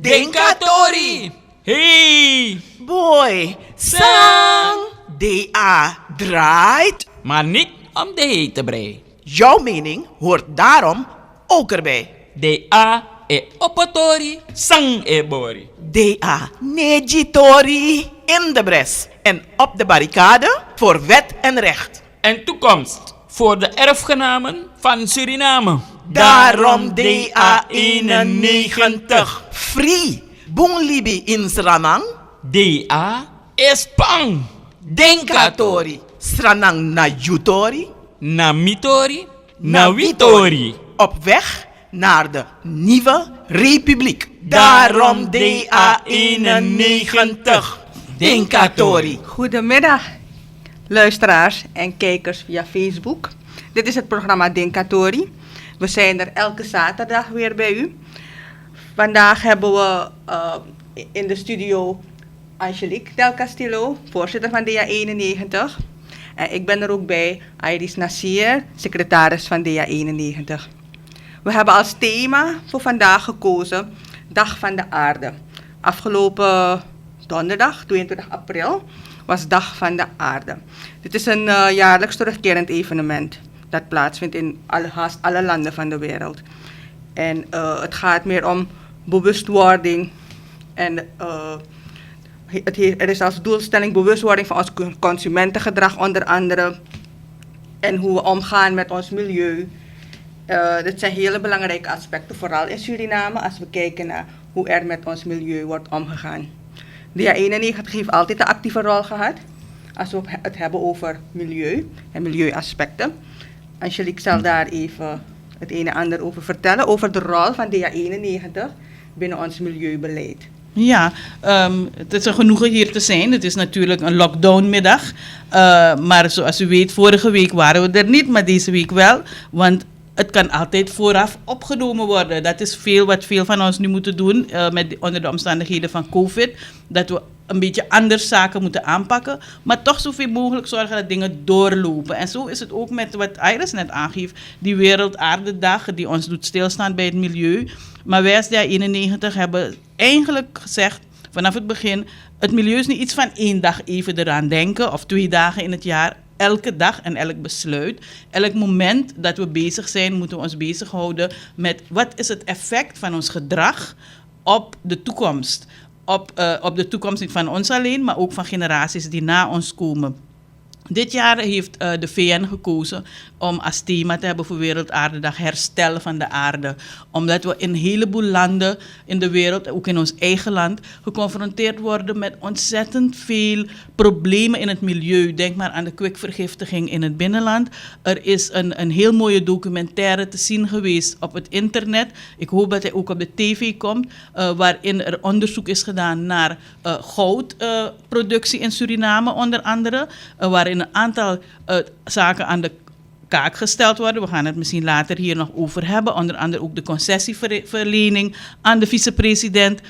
Denkatori! Hey! Boy, sang! DA draait. Maar niet om de hete brei. Jouw mening hoort daarom ook erbij. DA e opotori, sang e bori. DA negitori in de bres en op de barricade voor wet en recht. En toekomst voor de erfgenamen van Suriname. Daarom DA 91. Free. Bung libi in Sranang. DA is pang. Denkatori. Sranang na Jutori. Na mitori, na witori. Op weg naar de nieuwe republiek. Daarom DA 91. Denkatori. Goedemiddag, luisteraars en kijkers via Facebook. Dit is het programma Denkatori. We zijn er elke zaterdag weer bij u. Vandaag hebben we in de studio Angelique Del Castillo, voorzitter van DA 91. En ik ben er ook bij, Iris Nasir, secretaris van DA 91. We hebben als thema voor vandaag gekozen Dag van de Aarde. Afgelopen donderdag, 22 april, was Dag van de Aarde. Dit is een jaarlijks terugkerend evenement dat plaatsvindt in haast alle landen van de wereld. En het gaat meer om bewustwording en er is als doelstelling bewustwording van ons consumentengedrag onder andere en hoe we omgaan met ons milieu. Dit zijn hele belangrijke aspecten, vooral in Suriname, als we kijken naar hoe er met ons milieu wordt omgegaan. DA 91 heeft altijd een actieve rol gehad als we het hebben over milieu en milieuaspecten. Angelique zal daar even het een en ander over vertellen, over de rol van DA 91 binnen ons milieubeleid. Ja, het is een genoegen hier te zijn. Het is natuurlijk een lockdownmiddag. Maar zoals u weet, vorige week waren we er niet, maar deze week wel. Want het kan altijd vooraf opgenomen worden. Dat is wat veel van ons nu moeten doen onder de omstandigheden van COVID. Dat we een beetje anders zaken moeten aanpakken. Maar toch zoveel mogelijk zorgen dat dingen doorlopen. En zo is het ook met wat Iris net aangeeft. Die Wereldaardedag die ons doet stilstaan bij het milieu. Maar wij als DA 91 hebben eigenlijk gezegd vanaf het begin, het milieu is niet iets van 1 dag even eraan denken of 2 dagen in het jaar. Elke dag en elk besluit, elk moment dat we bezig zijn, moeten we ons bezighouden met wat is het effect van ons gedrag op de toekomst. Op de toekomst niet van ons alleen, maar ook van generaties die na ons komen. Dit jaar heeft de VN gekozen om als thema te hebben voor Wereldaardedag herstellen van de aarde. Omdat we in een heleboel landen in de wereld, ook in ons eigen land, geconfronteerd worden met ontzettend veel problemen in het milieu. Denk maar aan de kwikvergiftiging in het binnenland. Er is een heel mooie documentaire te zien geweest op het internet. Ik hoop dat hij ook op de tv komt, waarin er onderzoek is gedaan naar goudproductie in Suriname onder andere, waarin een aantal zaken aan de kaak gesteld worden. We gaan het misschien later hier nog over hebben. Onder andere ook de concessieverlening aan de vicepresident.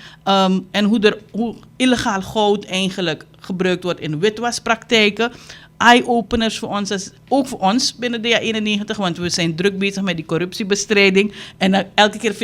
En hoe illegaal goud eigenlijk gebruikt wordt in witwaspraktijken. Eye-openers voor ons, ook voor ons binnen DA 91, want we zijn druk bezig met die corruptiebestrijding. En elke keer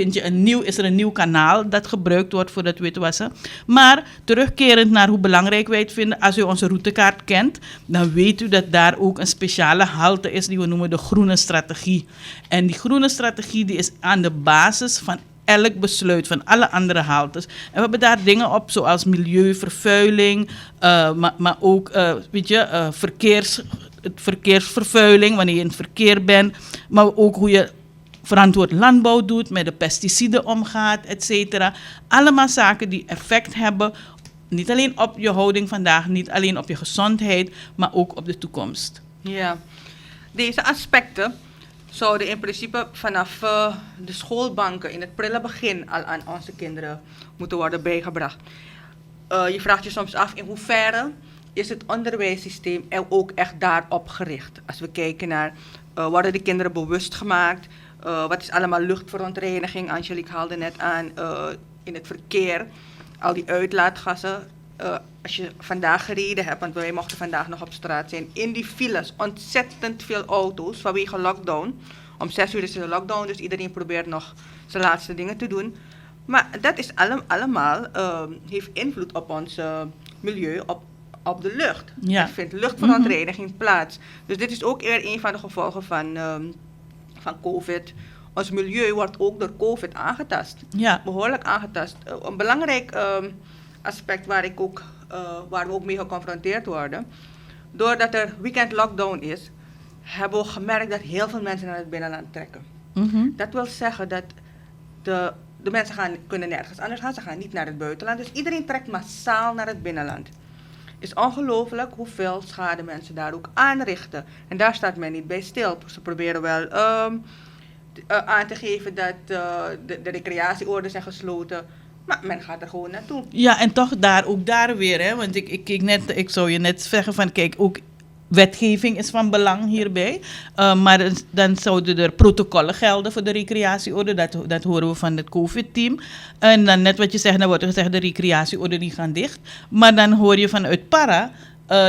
is er een nieuw kanaal dat gebruikt wordt voor dat witwassen. Maar terugkerend naar hoe belangrijk wij het vinden, als u onze routekaart kent, dan weet u dat daar ook een speciale halte is die we noemen de groene strategie. En die groene strategie die is aan de basis van elk besluit van alle andere haltes. En we hebben daar dingen op zoals milieuvervuiling, maar ook verkeersvervuiling wanneer je in het verkeer bent. Maar ook hoe je verantwoord landbouw doet, met de pesticiden omgaat, et cetera. Allemaal zaken die effect hebben, niet alleen op je houding vandaag, niet alleen op je gezondheid, maar ook op de toekomst. Ja, deze aspecten zouden in principe vanaf de schoolbanken in het prille begin al aan onze kinderen moeten worden bijgebracht. Je vraagt je soms af in hoeverre is het onderwijssysteem ook echt daarop gericht. Als we kijken naar, worden de kinderen bewust gemaakt, wat is allemaal luchtverontreiniging, Angelique haalde net aan, in het verkeer, al die uitlaatgassen. Als je vandaag gereden hebt, want wij mochten vandaag nog op straat zijn, in die files ontzettend veel auto's vanwege lockdown. Om 6 uur is de lockdown, dus iedereen probeert nog zijn laatste dingen te doen. Maar dat is allemaal heeft invloed op ons milieu, op de lucht. Ja. Er vindt luchtverontreiniging plaats. Dus dit is ook weer een van de gevolgen van COVID. Ons milieu wordt ook door COVID aangetast. Ja. Behoorlijk aangetast. Een belangrijk aspect waar we ook mee geconfronteerd worden. Doordat er weekend lockdown is, hebben we gemerkt dat heel veel mensen naar het binnenland trekken. Mhm. Dat wil zeggen dat de mensen kunnen nergens anders gaan. Ze gaan niet naar het buitenland. Dus iedereen trekt massaal naar het binnenland. Het is ongelooflijk hoeveel schade mensen daar ook aanrichten. En daar staat men niet bij stil. Ze proberen wel aan te geven dat de recreatieoorden zijn gesloten. Maar men gaat er gewoon naartoe. Ja, en toch ook daar weer, hè, want ik keek net, ik zou je net zeggen van, kijk, ook wetgeving is van belang hierbij. Maar dan zouden er protocollen gelden voor de recreatieorde. Dat horen we van het COVID-team. En dan net wat je zegt, dan wordt er gezegd de recreatieorde die gaan dicht. Maar dan hoor je vanuit Para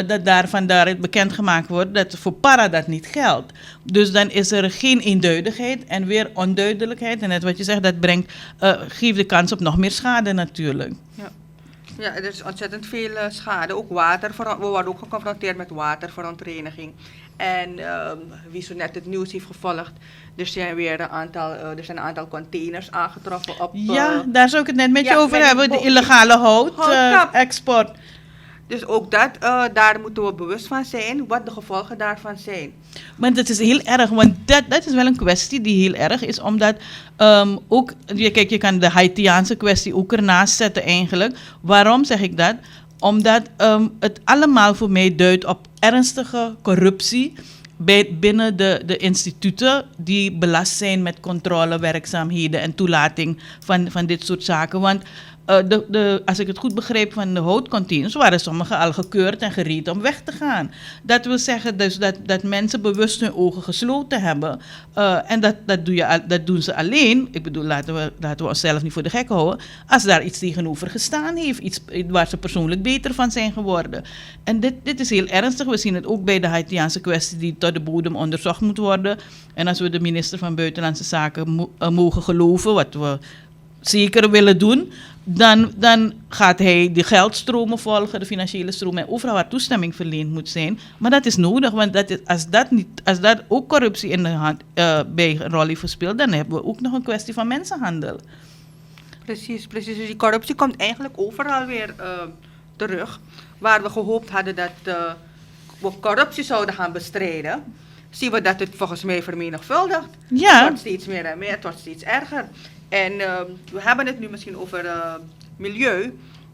dat daaruit bekendgemaakt wordt dat voor Para dat niet geldt. Dus dan is er geen eenduidigheid en weer onduidelijkheid. En net wat je zegt, dat geeft de kans op nog meer schade natuurlijk. Ja, er is ontzettend veel schade. Ook water. We worden ook geconfronteerd met waterverontreiniging. En wie zo net het nieuws heeft gevolgd, er zijn een aantal containers aangetroffen op... Ja, daar zou ik het net met je over met hebben. De illegale houtkap. export. Dus ook daar moeten we bewust van zijn, wat de gevolgen daarvan zijn. Maar dat is heel erg, want dat is wel een kwestie die heel erg is, omdat ook, kijk, je kan de Haitiaanse kwestie ook ernaast zetten eigenlijk. Waarom zeg ik dat? Omdat het allemaal voor mij duidt op ernstige corruptie binnen de instituten die belast zijn met controlewerkzaamheden en toelating van dit soort zaken. Want als ik het goed begreep van de houtcontainers, waren sommige al gekeurd en gereed om weg te gaan. Dat wil zeggen dus dat mensen bewust hun ogen gesloten hebben. En dat doen ze alleen, ik bedoel, laten we onszelf niet voor de gek houden, als daar iets tegenover gestaan heeft, iets waar ze persoonlijk beter van zijn geworden. En dit is heel ernstig. We zien het ook bij de Haitiaanse kwestie die tot de bodem onderzocht moet worden. En als we de minister van Buitenlandse Zaken mogen geloven, wat we zeker willen doen, dan gaat hij de geldstromen volgen, de financiële stromen, en overal waar toestemming verleend moet zijn. Maar dat is nodig, want als dat ook corruptie in de hand bij een rol heeft gespeeld, dan hebben we ook nog een kwestie van mensenhandel. Precies. Dus die corruptie komt eigenlijk overal weer terug. Waar we gehoopt hadden dat we corruptie zouden gaan bestrijden, zien we dat het volgens mij vermenigvuldigt. Ja. Het wordt steeds meer en meer, het wordt steeds erger. En we hebben het nu misschien over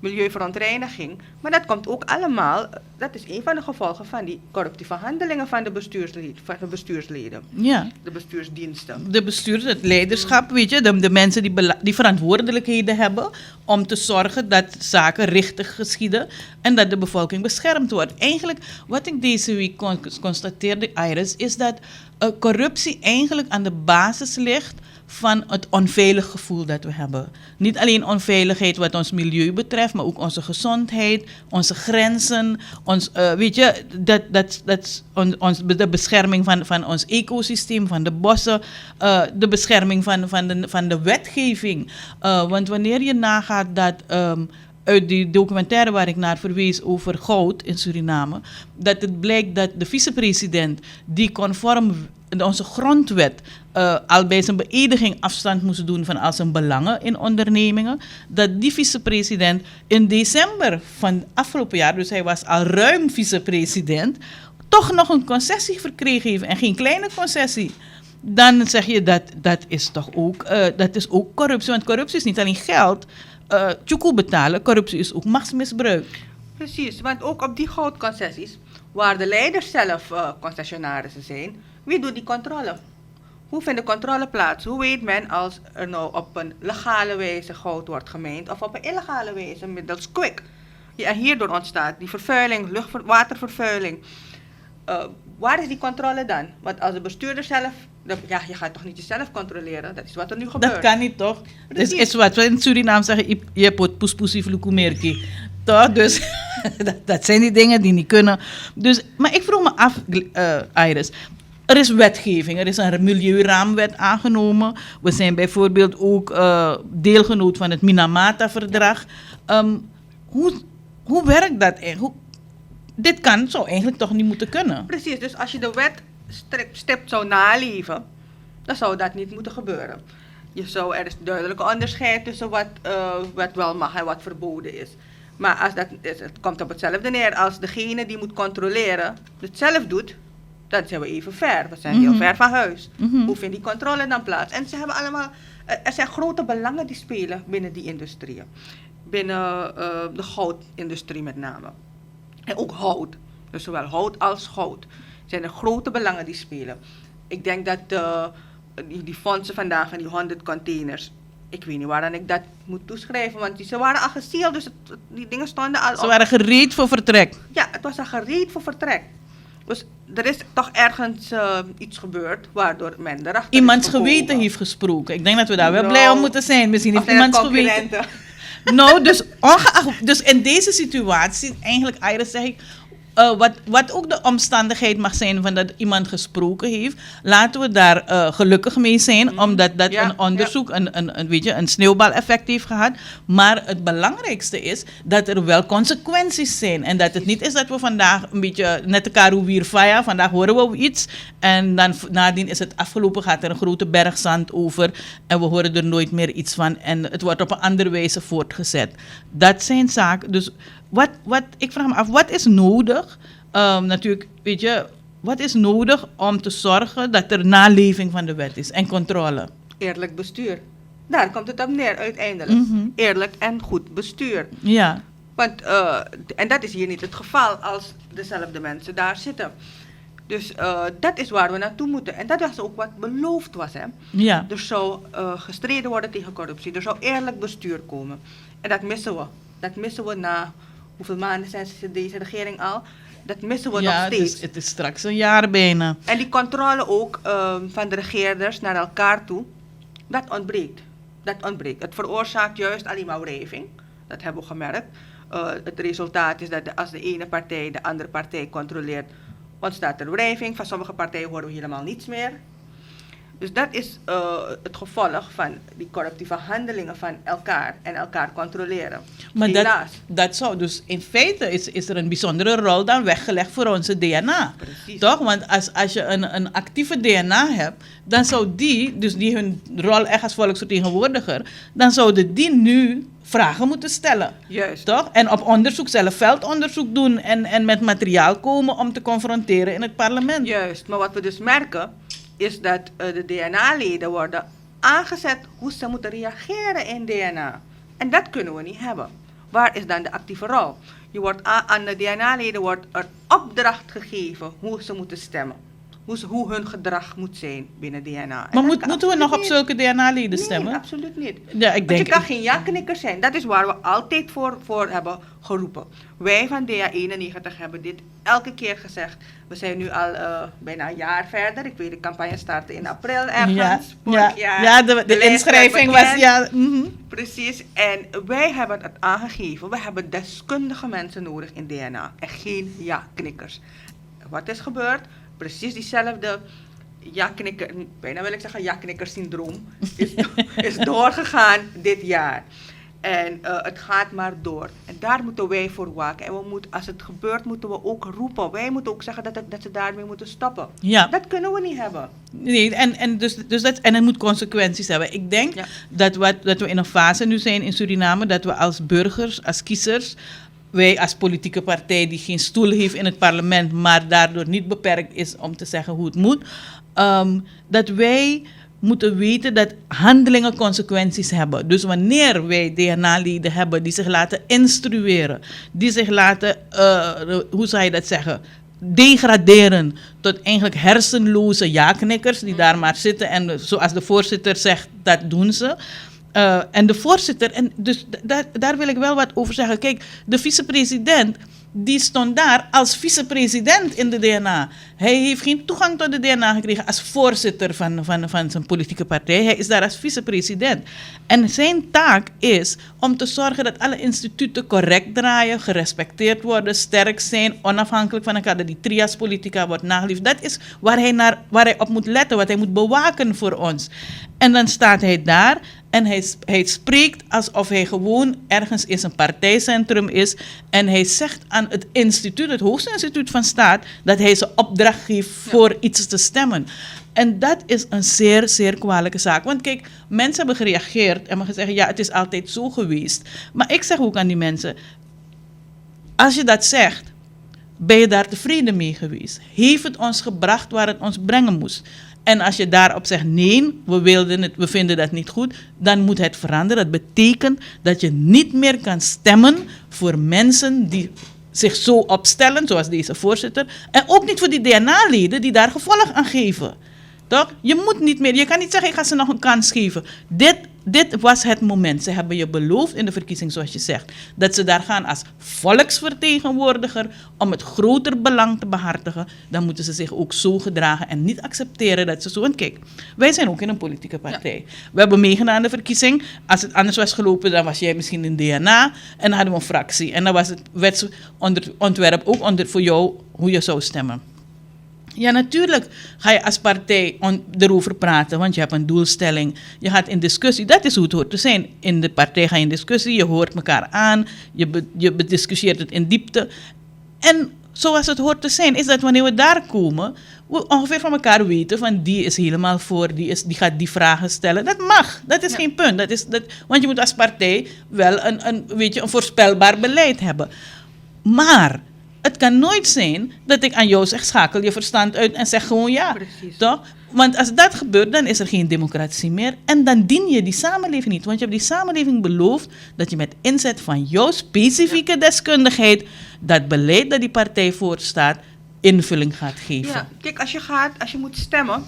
milieuverontreiniging. Maar dat komt ook allemaal, dat is een van de gevolgen van die corruptieve handelingen van de bestuursleden. Ja. De bestuursdiensten. De bestuur, het leiderschap, weet je, de mensen die verantwoordelijkheden hebben om te zorgen dat zaken richtig geschieden en dat de bevolking beschermd wordt. Eigenlijk, wat ik deze week constateerde, Iris, is dat corruptie eigenlijk aan de basis ligt van het onveilig gevoel dat we hebben. Niet alleen onveiligheid wat ons milieu betreft, maar ook onze gezondheid, onze grenzen, de bescherming van ons ecosysteem, van de bossen, de bescherming van de wetgeving. Want wanneer je nagaat dat uit die documentaire waar ik naar verwees over goud in Suriname, dat het blijkt dat de vicepresident die conform onze grondwet al bij zijn beëdiging afstand moest doen van al zijn belangen in ondernemingen, dat die vicepresident in december van afgelopen jaar, dus hij was al ruim vicepresident, toch nog een concessie verkregen heeft en geen kleine concessie. Dan zeg je dat is toch ook, dat is ook corruptie, want corruptie is niet alleen geld, tjoekoe betalen, corruptie is ook machtsmisbruik. Precies, want ook op die goudconcessies, waar de leiders zelf concessionarissen zijn, wie doet die controle? Hoe vindt de controle plaats? Hoe weet men als er nou op een legale wijze goud wordt gemijnd of op een illegale wijze middels kwik? Ja, en hierdoor ontstaat die vervuiling, watervervuiling. Waar is die controle dan? Want als de bestuurder zelf, je gaat toch niet jezelf controleren? Dat is wat er nu gebeurt. Dat kan niet, toch? Dat is wat we in Suriname zeggen, je pot poespoesie vloekumerkie. Toch? Dus dat zijn die dingen die niet kunnen. Dus, maar ik vroeg me af, Iris, er is wetgeving, er is een milieuraamwet aangenomen. We zijn bijvoorbeeld ook deelgenoot van het Minamata-verdrag. Hoe werkt dat eigenlijk? Dit zou eigenlijk toch niet moeten kunnen. Precies, dus als je de wet stipt zou naleven, dan zou dat niet moeten gebeuren. Er is duidelijk onderscheid tussen wat wel mag en wat verboden is. Maar als het komt op hetzelfde neer als degene die moet controleren het zelf doet, dan zijn we even ver. We zijn heel ver van huis. Hoe vindt die controle dan plaats? En ze hebben allemaal, er zijn grote belangen die spelen binnen die industrieën. Binnen de goudindustrie met name. En ook hout. Dus zowel hout als goud. Zijn er grote belangen die spelen. Ik denk dat die fondsen vandaag van die 100 containers, ik weet niet waaraan ik dat moet toeschrijven, want ze waren al gesealed, dus die dingen stonden al op. Ze waren gereed voor vertrek. Ja, het was al gereed voor vertrek. Dus er is toch ergens iets gebeurd waardoor men erachter Iemands is gekomen. geweten heeft gesproken. Ik denk dat we daar wel blij om moeten zijn. Misschien heeft Of zijn er iemands geweten. concurrenten? Nou, dus in deze situatie, eigenlijk, Iris, zeg ik, wat ook de omstandigheid mag zijn van dat iemand gesproken heeft, laten we daar gelukkig mee zijn, omdat dat een onderzoek een sneeuwbaleffect heeft gehad. Maar het belangrijkste is dat er wel consequenties zijn. En dat het niet is dat we vandaag een beetje net de Karuwirfaya, vandaag horen we iets en dan nadien is het afgelopen, gaat er een grote berg zand over en we horen er nooit meer iets van en het wordt op een andere wijze voortgezet. Dat zijn zaken. Dus ik vraag me af, wat is nodig? Natuurlijk, weet je, wat is nodig om te zorgen dat er naleving van de wet is en controle? Eerlijk bestuur. Daar komt het op neer uiteindelijk. Eerlijk en goed bestuur. Ja. Want, en dat is hier niet het geval als dezelfde mensen daar zitten. Dus dat is waar we naartoe moeten. En dat was ook wat beloofd was. Hè? Ja. Er zou gestreden worden tegen corruptie. Er zou eerlijk bestuur komen. En dat missen we. Dat missen we na hoeveel maanden zijn ze deze regering al. Dat missen we nog steeds. Dus het is straks een jaar bijna. En die controle ook van de regeerders naar elkaar toe, dat ontbreekt. Het veroorzaakt juist alleen maar wrijving. Dat hebben we gemerkt. Het resultaat is dat als de ene partij de andere partij controleert, ontstaat er wrijving. Van sommige partijen horen we helemaal niets meer. Dus dat is het gevolg van die corruptieve handelingen van elkaar en elkaar controleren. Maar helaas. dat zou dus in feite is er een bijzondere rol dan weggelegd voor onze DNA. Precies. Toch? Want als je een actieve DNA hebt, dan zou die hun rol echt als volksvertegenwoordiger, dan zouden die nu vragen moeten stellen. Juist. Toch? En op onderzoek, zelf veldonderzoek doen en met materiaal komen om te confronteren in het parlement. Juist, maar wat we dus merken is dat de DNA-leden worden aangezet hoe ze moeten reageren in DNA. En dat kunnen we niet hebben. Waar is dan de actieve rol? Aan de DNA-leden wordt er opdracht gegeven hoe ze moeten stemmen. Hoe hun gedrag moet zijn binnen DNA. Maar moeten we nog op zulke DNA-leden stemmen? Nee, absoluut niet. Ja, ik denk, Want je kan geen ja-knikker zijn. Dat is waar we altijd voor hebben geroepen. Wij van DA91 hebben dit elke keer gezegd. We zijn nu al bijna een jaar verder. Ik weet, de campagne startte in april ergens. Vorig jaar. Ja, de inschrijving was... Ja, Precies. En wij hebben het aangegeven. We hebben deskundige mensen nodig in DNA. En geen ja-knikkers. Wat is gebeurd? Precies diezelfde ja-knikker, bijna wil ik zeggen ja-knikker-syndroom, is doorgegaan dit jaar. En het gaat maar door. En daar moeten wij voor waken. En als het gebeurt, moeten we ook roepen. Wij moeten ook zeggen dat ze daarmee moeten stoppen. Ja. Dat kunnen we niet hebben. Nee, en het moet consequenties hebben. Ik denk dat we in een fase nu zijn in Suriname, dat we als burgers, als kiezers, wij als politieke partij die geen stoel heeft in het parlement, maar daardoor niet beperkt is om te zeggen hoe het moet, dat wij moeten weten dat handelingen consequenties hebben. Dus wanneer wij DNA-leden hebben die zich laten instrueren, die zich laten, hoe zou je dat zeggen, degraderen tot eigenlijk hersenloze ja-knikkers die daar maar zitten en zoals de voorzitter zegt, dat doen ze. En de voorzitter, en dus daar wil ik wel wat over zeggen. Kijk, de vicepresident, die stond daar als vicepresident in de DNA. Hij heeft geen toegang tot de DNA gekregen als voorzitter van zijn politieke partij. Hij is daar als vicepresident. En zijn taak is om te zorgen dat alle instituten correct draaien, gerespecteerd worden, sterk zijn, onafhankelijk van elkaar, dat die trias politica wordt nageleefd. Dat is waar hij op moet letten, wat hij moet bewaken voor ons. En dan staat hij daar en hij spreekt alsof hij gewoon ergens in zijn partijcentrum is. En hij zegt aan het instituut, het hoogste instituut van staat, dat hij ze opdracht geeft voor iets te stemmen. En dat is een zeer, zeer kwalijke zaak. Want kijk, mensen hebben gereageerd en hebben gezegd, ja, het is altijd zo geweest. Maar ik zeg ook aan die mensen, als je dat zegt, ben je daar tevreden mee geweest? Heeft het ons gebracht waar het ons brengen moest? En als je daarop zegt, nee, we vinden dat niet goed, dan moet het veranderen. Dat betekent dat je niet meer kan stemmen voor mensen die zich zo opstellen, zoals deze voorzitter. En ook niet voor die DNA-leden die daar gevolg aan geven. Toch? Je moet niet meer, je kan niet zeggen, ik ga ze nog een kans geven. Dit was het moment. Ze hebben je beloofd in de verkiezing, zoals je zegt, dat ze daar gaan als volksvertegenwoordiger om het groter belang te behartigen. Dan moeten ze zich ook zo gedragen en niet accepteren dat ze zo... Want kijk, wij zijn ook in een politieke partij. Ja. We hebben meegedaan aan de verkiezing. Als het anders was gelopen, dan was jij misschien in DNA en dan hadden we een fractie. En dan was het wetsontwerp ook voor jou hoe je zou stemmen. Ja, natuurlijk ga je als partij erover praten, want je hebt een doelstelling. Je gaat in discussie, dat is hoe het hoort te zijn. In de partij ga je in discussie, je hoort elkaar aan, je bediscussieert het in diepte. En zoals het hoort te zijn, is dat wanneer we daar komen, we ongeveer van elkaar weten van die is helemaal voor, die gaat die vragen stellen. Dat mag, dat is geen punt. Want je moet als partij wel een voorspelbaar beleid hebben. Maar het kan nooit zijn dat ik aan jou zeg, schakel je verstand uit en zeg gewoon ja. Precies. Toch? Want als dat gebeurt, dan is er geen democratie meer. En dan dien je die samenleving niet. Want je hebt die samenleving beloofd dat je met inzet van jouw specifieke deskundigheid dat beleid dat die partij voorstaat, invulling gaat geven. Ja, kijk, als je moet stemmen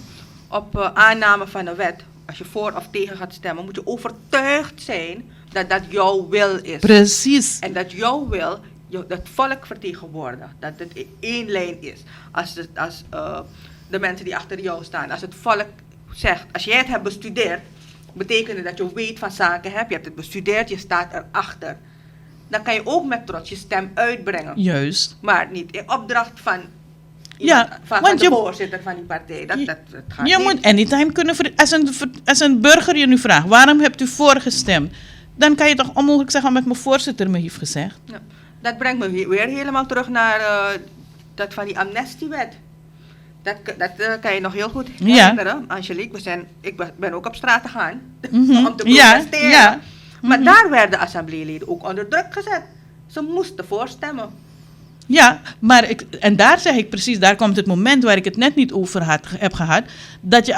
op aanname van een wet, als je voor of tegen gaat stemmen, moet je overtuigd zijn dat dat jouw wil is. Precies. En dat jouw wil het volk vertegenwoordigt, dat het één lijn is. Als de mensen die achter jou staan, als het volk zegt, als jij het hebt bestudeerd, betekent het dat je weet van zaken hebt, je hebt het bestudeerd, je staat erachter. Dan kan je ook met trots je stem uitbrengen. Juist. Maar niet in opdracht van van de voorzitter van die partij. Dat gaat je niet. moet anytime kunnen... Als een burger je nu vraagt, waarom hebt u voorgestemd? Dan kan je toch onmogelijk zeggen wat mijn voorzitter me heeft gezegd. Ja. Dat brengt me weer helemaal terug naar dat van die amnestiewet. Dat kan je nog heel goed herinneren, Angelique. Ik ben ook op straat gegaan om te protesteren. Ja. Maar daar werden assembleeleden ook onder druk gezet. Ze moesten voorstemmen. Ja, en daar zeg ik precies, daar komt het moment waar ik het net niet over heb gehad, dat je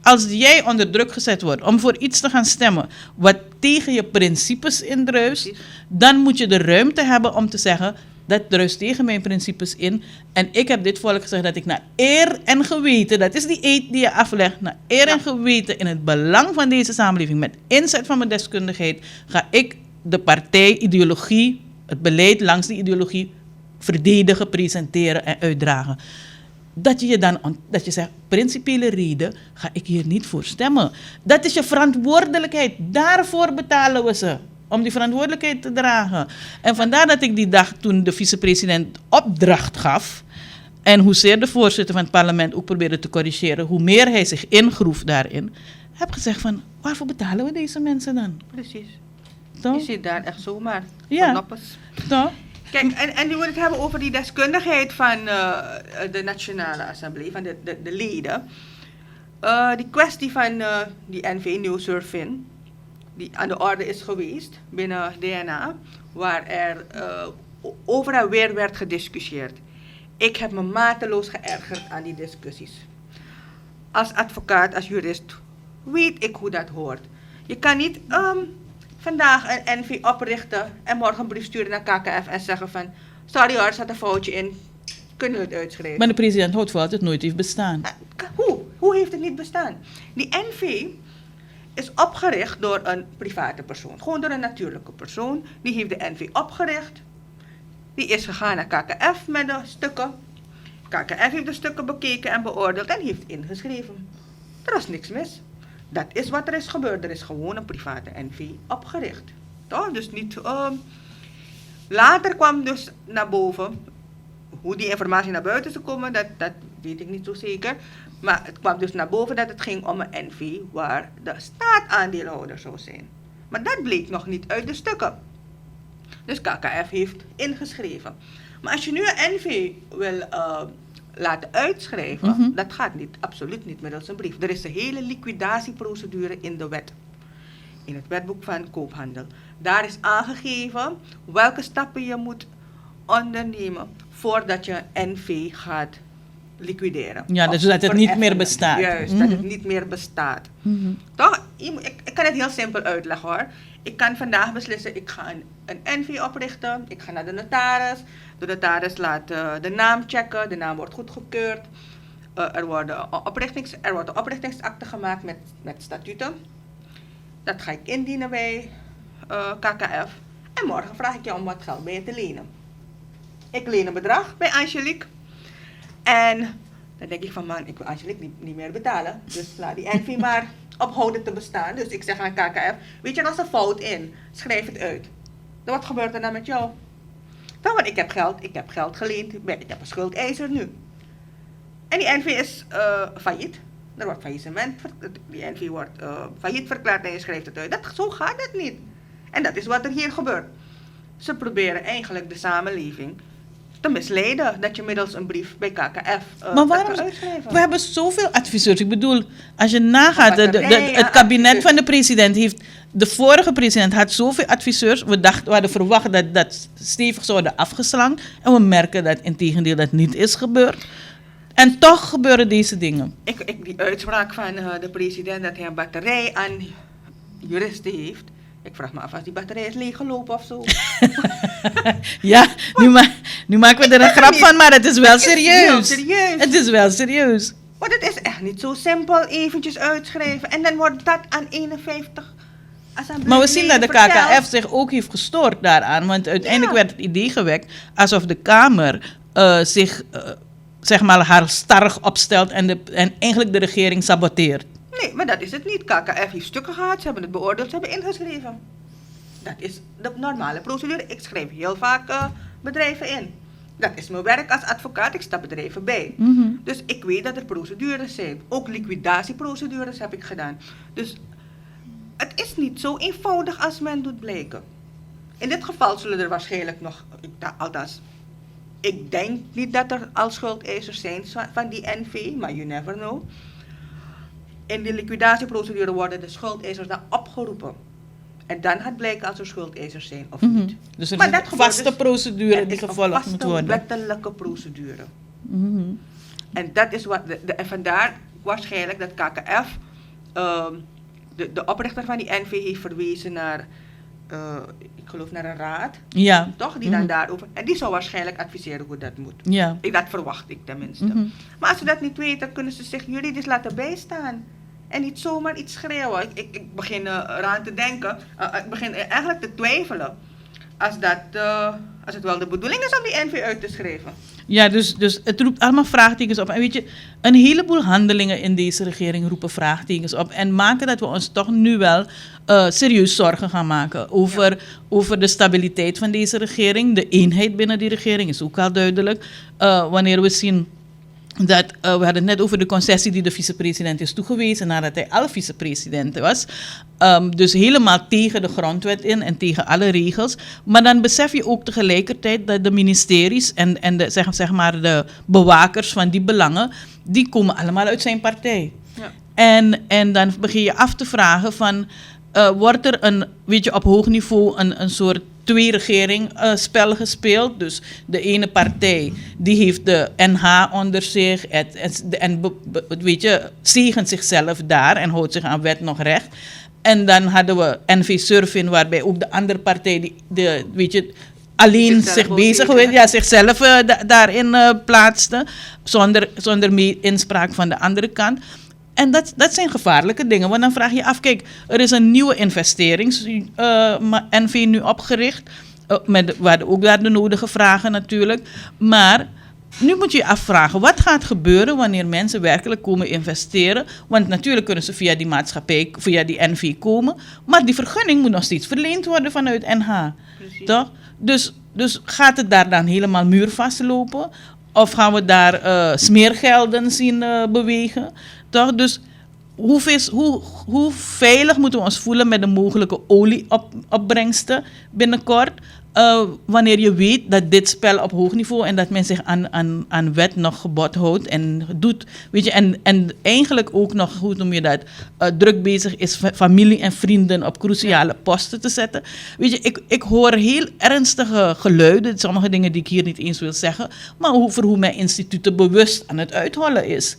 als jij onder druk gezet wordt om voor iets te gaan stemmen wat tegen je principes indruist, dan moet je de ruimte hebben om te zeggen, dat druist tegen mijn principes in. En ik heb dit volk gezegd dat ik naar eer en geweten, dat is die eed die je aflegt, naar eer en geweten in het belang van deze samenleving, met inzet van mijn deskundigheid, ga ik de partij, ideologie, het beleid langs die ideologie verdedigen, presenteren en uitdragen. Dat je zegt, principiële reden ga ik hier niet voor stemmen. Dat is je verantwoordelijkheid. Daarvoor betalen we ze. Om die verantwoordelijkheid te dragen. En vandaar dat ik die dag toen de vicepresident opdracht gaf, en hoezeer de voorzitter van het parlement ook probeerde te corrigeren, hoe meer hij zich ingroef daarin, heb gezegd van, waarvoor betalen we deze mensen dan? Precies. Toch? Je zit daar echt zomaar. Ja. Toch? Kijk, en nu wil ik het hebben over die deskundigheid van de Nationale Assemblée, van de leden. Die kwestie van die NV, New Surfin, die aan de orde is geweest binnen DNA, waar er over en weer werd gediscussieerd. Ik heb me mateloos geërgerd aan die discussies. Als advocaat, als jurist, weet ik hoe dat hoort. Je kan niet vandaag een NV oprichten en morgen een brief sturen naar KKF en zeggen van, sorry hoor, er zat een foutje in, kunnen we het uitschrijven. Maar de president houdt vol dat het nooit heeft bestaan. Hoe heeft het niet bestaan? Die NV is opgericht door een private persoon, gewoon door een natuurlijke persoon. Die heeft de NV opgericht. Die is gegaan naar KKF met de stukken. KKF heeft de stukken bekeken en beoordeeld en heeft ingeschreven. Er was niks mis. Dat is wat er is gebeurd. Er is gewoon een private NV opgericht. Toch? Dus niet... Later kwam dus naar boven, hoe die informatie naar buiten zou komen, dat weet ik niet zo zeker. Maar het kwam dus naar boven dat het ging om een NV waar de staat aandeelhouder zou zijn. Maar dat bleek nog niet uit de stukken. Dus KKF heeft ingeschreven. Maar als je nu een NV wil laten uitschrijven, dat gaat niet, absoluut niet middels een brief. Er is een hele liquidatieprocedure in de wet. In het wetboek van koophandel. Daar is aangegeven welke stappen je moet ondernemen voordat je een NV gaat liquideren. Ja, dus Of dat het niet meer vereffenen. bestaat. Juist, dat het niet meer bestaat. Toch? Ik kan het heel simpel uitleggen hoor. Ik kan vandaag beslissen, ik ga een NV oprichten. Ik ga naar de notaris. De notaris laat de naam checken. De naam wordt goedgekeurd. Er wordt een oprichtingsakte gemaakt met statuten. Dat ga ik indienen bij KKF. En morgen vraag ik je om wat geld bij je te lenen. Ik leen een bedrag bij Angelique. En dan denk ik van man, ik wil Angelique niet meer betalen. Dus laat die NV maar ophouden te bestaan. Dus ik zeg aan KKF, weet je, er was een fout in. Schrijf het uit. Dan wat gebeurt er dan met jou? Dan, want ik heb geld geleend. Ik heb een schuldeiser nu. En die NV is failliet. Er wordt faillissement, die NV wordt failliet verklaard en je schrijft het uit. Zo gaat het niet. En dat is wat er hier gebeurt. Ze proberen eigenlijk de samenleving te misleiden dat je middels een brief bij KKF maar waarom? We hebben zoveel adviseurs. Ik bedoel, als je nagaat, het kabinet van de president heeft... De vorige president had zoveel adviseurs. We hadden verwacht dat dat stevig zouden afgeslankt. En we merken dat integendeel dat niet is gebeurd. En toch gebeuren deze dingen. Die uitspraak van de president dat hij een batterij aan juristen heeft. Ik vraag me af als die batterij is leeggelopen of zo. Ja, nu maken we er een grap van, maar het is wel serieus. Serieus. Het is wel serieus. Want het is echt niet zo simpel eventjes uitschrijven. En dan wordt dat aan 51 maar we zien dat de KKF zich ook heeft gestoord daaraan. Want uiteindelijk werd het idee gewekt alsof de Kamer zich... zeg maar haar starrig opstelt en eigenlijk de regering saboteert. Nee, maar dat is het niet. KKF heeft stukken gehad, ze hebben het beoordeeld, ze hebben ingeschreven. Dat is de normale procedure. Ik schrijf heel vaak bedrijven in. Dat is mijn werk als advocaat, ik sta bedrijven bij. Dus ik weet dat er procedures zijn. Ook liquidatieprocedures heb ik gedaan. Dus het is niet zo eenvoudig als men doet blijken. In dit geval zullen er waarschijnlijk nog, althans... Ik denk niet dat er al schuldeisers zijn van die NV, maar you never know. In de liquidatieprocedure worden de schuldeisers dan opgeroepen. En dan gaat blijken als er schuldeisers zijn of niet. Dus er is een vaste procedure die gevolgd moet worden. Een wettelijke procedure. En dat is wat en vandaar waarschijnlijk dat KKF de oprichter van die NV heeft verwezen naar... ik geloof naar een raad, ja. Toch? Die dan daarover... En die zou waarschijnlijk adviseren hoe dat moet. Ja. Dat verwacht ik tenminste. Maar als ze dat niet weten, kunnen ze zich juridisch laten bijstaan. En niet zomaar iets schreeuwen. Ik begin eraan te denken, ik begin eigenlijk te twijfelen. Als het wel de bedoeling is om die NV uit te schrijven. Ja, dus het roept allemaal vraagtekens op. En weet je, een heleboel handelingen in deze regering roepen vraagtekens op. En maken dat we ons toch nu wel serieus zorgen gaan maken over de stabiliteit van deze regering. De eenheid binnen die regering is ook al duidelijk. Wanneer we zien dat, we hadden het net over de concessie die de vicepresident is toegewezen nadat hij al vicepresident was. Dus helemaal tegen de grondwet in en tegen alle regels. Maar dan besef je ook tegelijkertijd dat de ministeries en de, zeg maar de bewakers van die belangen, die komen allemaal uit zijn partij. Ja. En dan begin je af te vragen van, wordt er op hoog niveau een soort twee-regering spel gespeeld. Dus de ene partij die heeft de NH onder zich en zegent zichzelf daar en houdt zich aan wet nog recht. En dan hadden we NV Surfin, waarbij ook de andere partij alleen zich bezig hield, zichzelf daarin plaatste, zonder inspraak van de andere kant. En dat zijn gevaarlijke dingen, want dan vraag je af, kijk, er is een nieuwe investerings-NV nu opgericht. waar ook daar de nodige vragen natuurlijk. Maar nu moet je je afvragen, wat gaat gebeuren wanneer mensen werkelijk komen investeren? Want natuurlijk kunnen ze via die maatschappij, via die NV komen. Maar die vergunning moet nog steeds verleend worden vanuit NH. Precies. Toch? Dus gaat het daar dan helemaal muurvast lopen? Of gaan we daar smeergelden zien bewegen? Toch? Dus hoe veilig moeten we ons voelen met de mogelijke olieopbrengsten binnenkort? Wanneer je weet dat dit spel op hoog niveau en dat men zich aan wet nog gebod houdt en doet. Weet je, en eigenlijk ook nog, hoe noem je dat, druk bezig is familie en vrienden op cruciale posten te zetten. Weet je, ik hoor heel ernstige geluiden, sommige dingen die ik hier niet eens wil zeggen, maar over hoe mijn instituten bewust aan het uithollen is.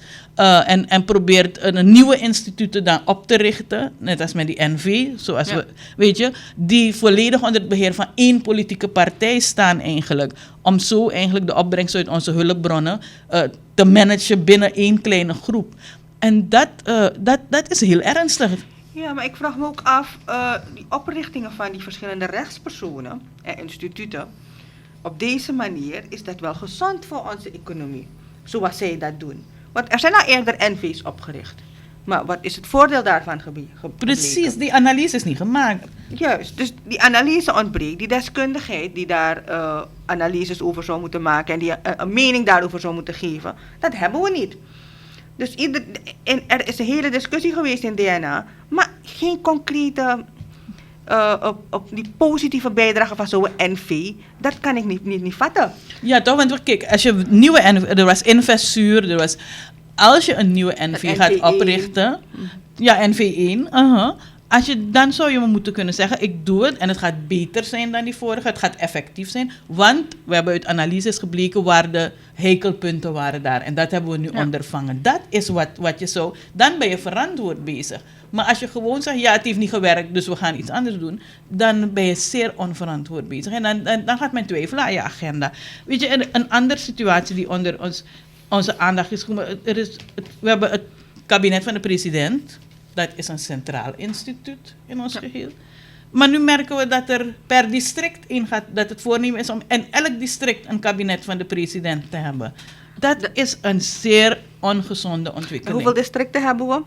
En probeert een nieuwe instituten dan op te richten, net als met die NV, zoals we, weet je, die volledig onder het beheer van één politieke partij staan eigenlijk, om zo eigenlijk de opbrengst uit onze hulpbronnen te managen binnen één kleine groep. En dat is heel ernstig. Ja, maar ik vraag me ook af, die oprichtingen van die verschillende rechtspersonen en instituten, op deze manier is dat wel gezond voor onze economie, zoals zij dat doen. Want er zijn al eerder NV's opgericht. Maar wat is het voordeel daarvan gebleken? Precies, die analyse is niet gemaakt. Juist, dus die analyse ontbreekt, die deskundigheid die daar analyses over zou moeten maken en die een mening daarover zou moeten geven, dat hebben we niet. Dus er is een hele discussie geweest in DNA, maar geen concrete op die positieve bijdrage van zo'n NV, dat kan ik niet vatten. Ja, toch? Want kijk, als je er was Investuur, als je een nieuwe NV gaat oprichten, ja, NV1, dan zou je me moeten kunnen zeggen, ik doe het en het gaat beter zijn dan die vorige, het gaat effectief zijn, want we hebben uit analyses gebleken waar de heikelpunten waren daar en dat hebben we nu ondervangen. Dat is wat je zou, dan ben je verantwoord bezig. Maar als je gewoon zegt, ja, het heeft niet gewerkt, dus we gaan iets anders doen, dan ben je zeer onverantwoord bezig. En dan gaat men twijfelen aan je agenda. Weet je, een andere situatie die onder onze aandacht is gekomen, we hebben het kabinet van de president, dat is een centraal instituut in ons geheel. Maar nu merken we dat er per district ingaat, dat het voornemen is om in elk district een kabinet van de president te hebben. Dat is een zeer ongezonde ontwikkeling. En hoeveel districten hebben we?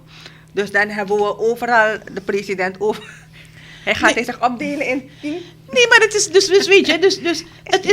Dus dan hebben we overal de president over. Hij gaat zich opdelen in 10. Nee, maar het is dus weet je, dus het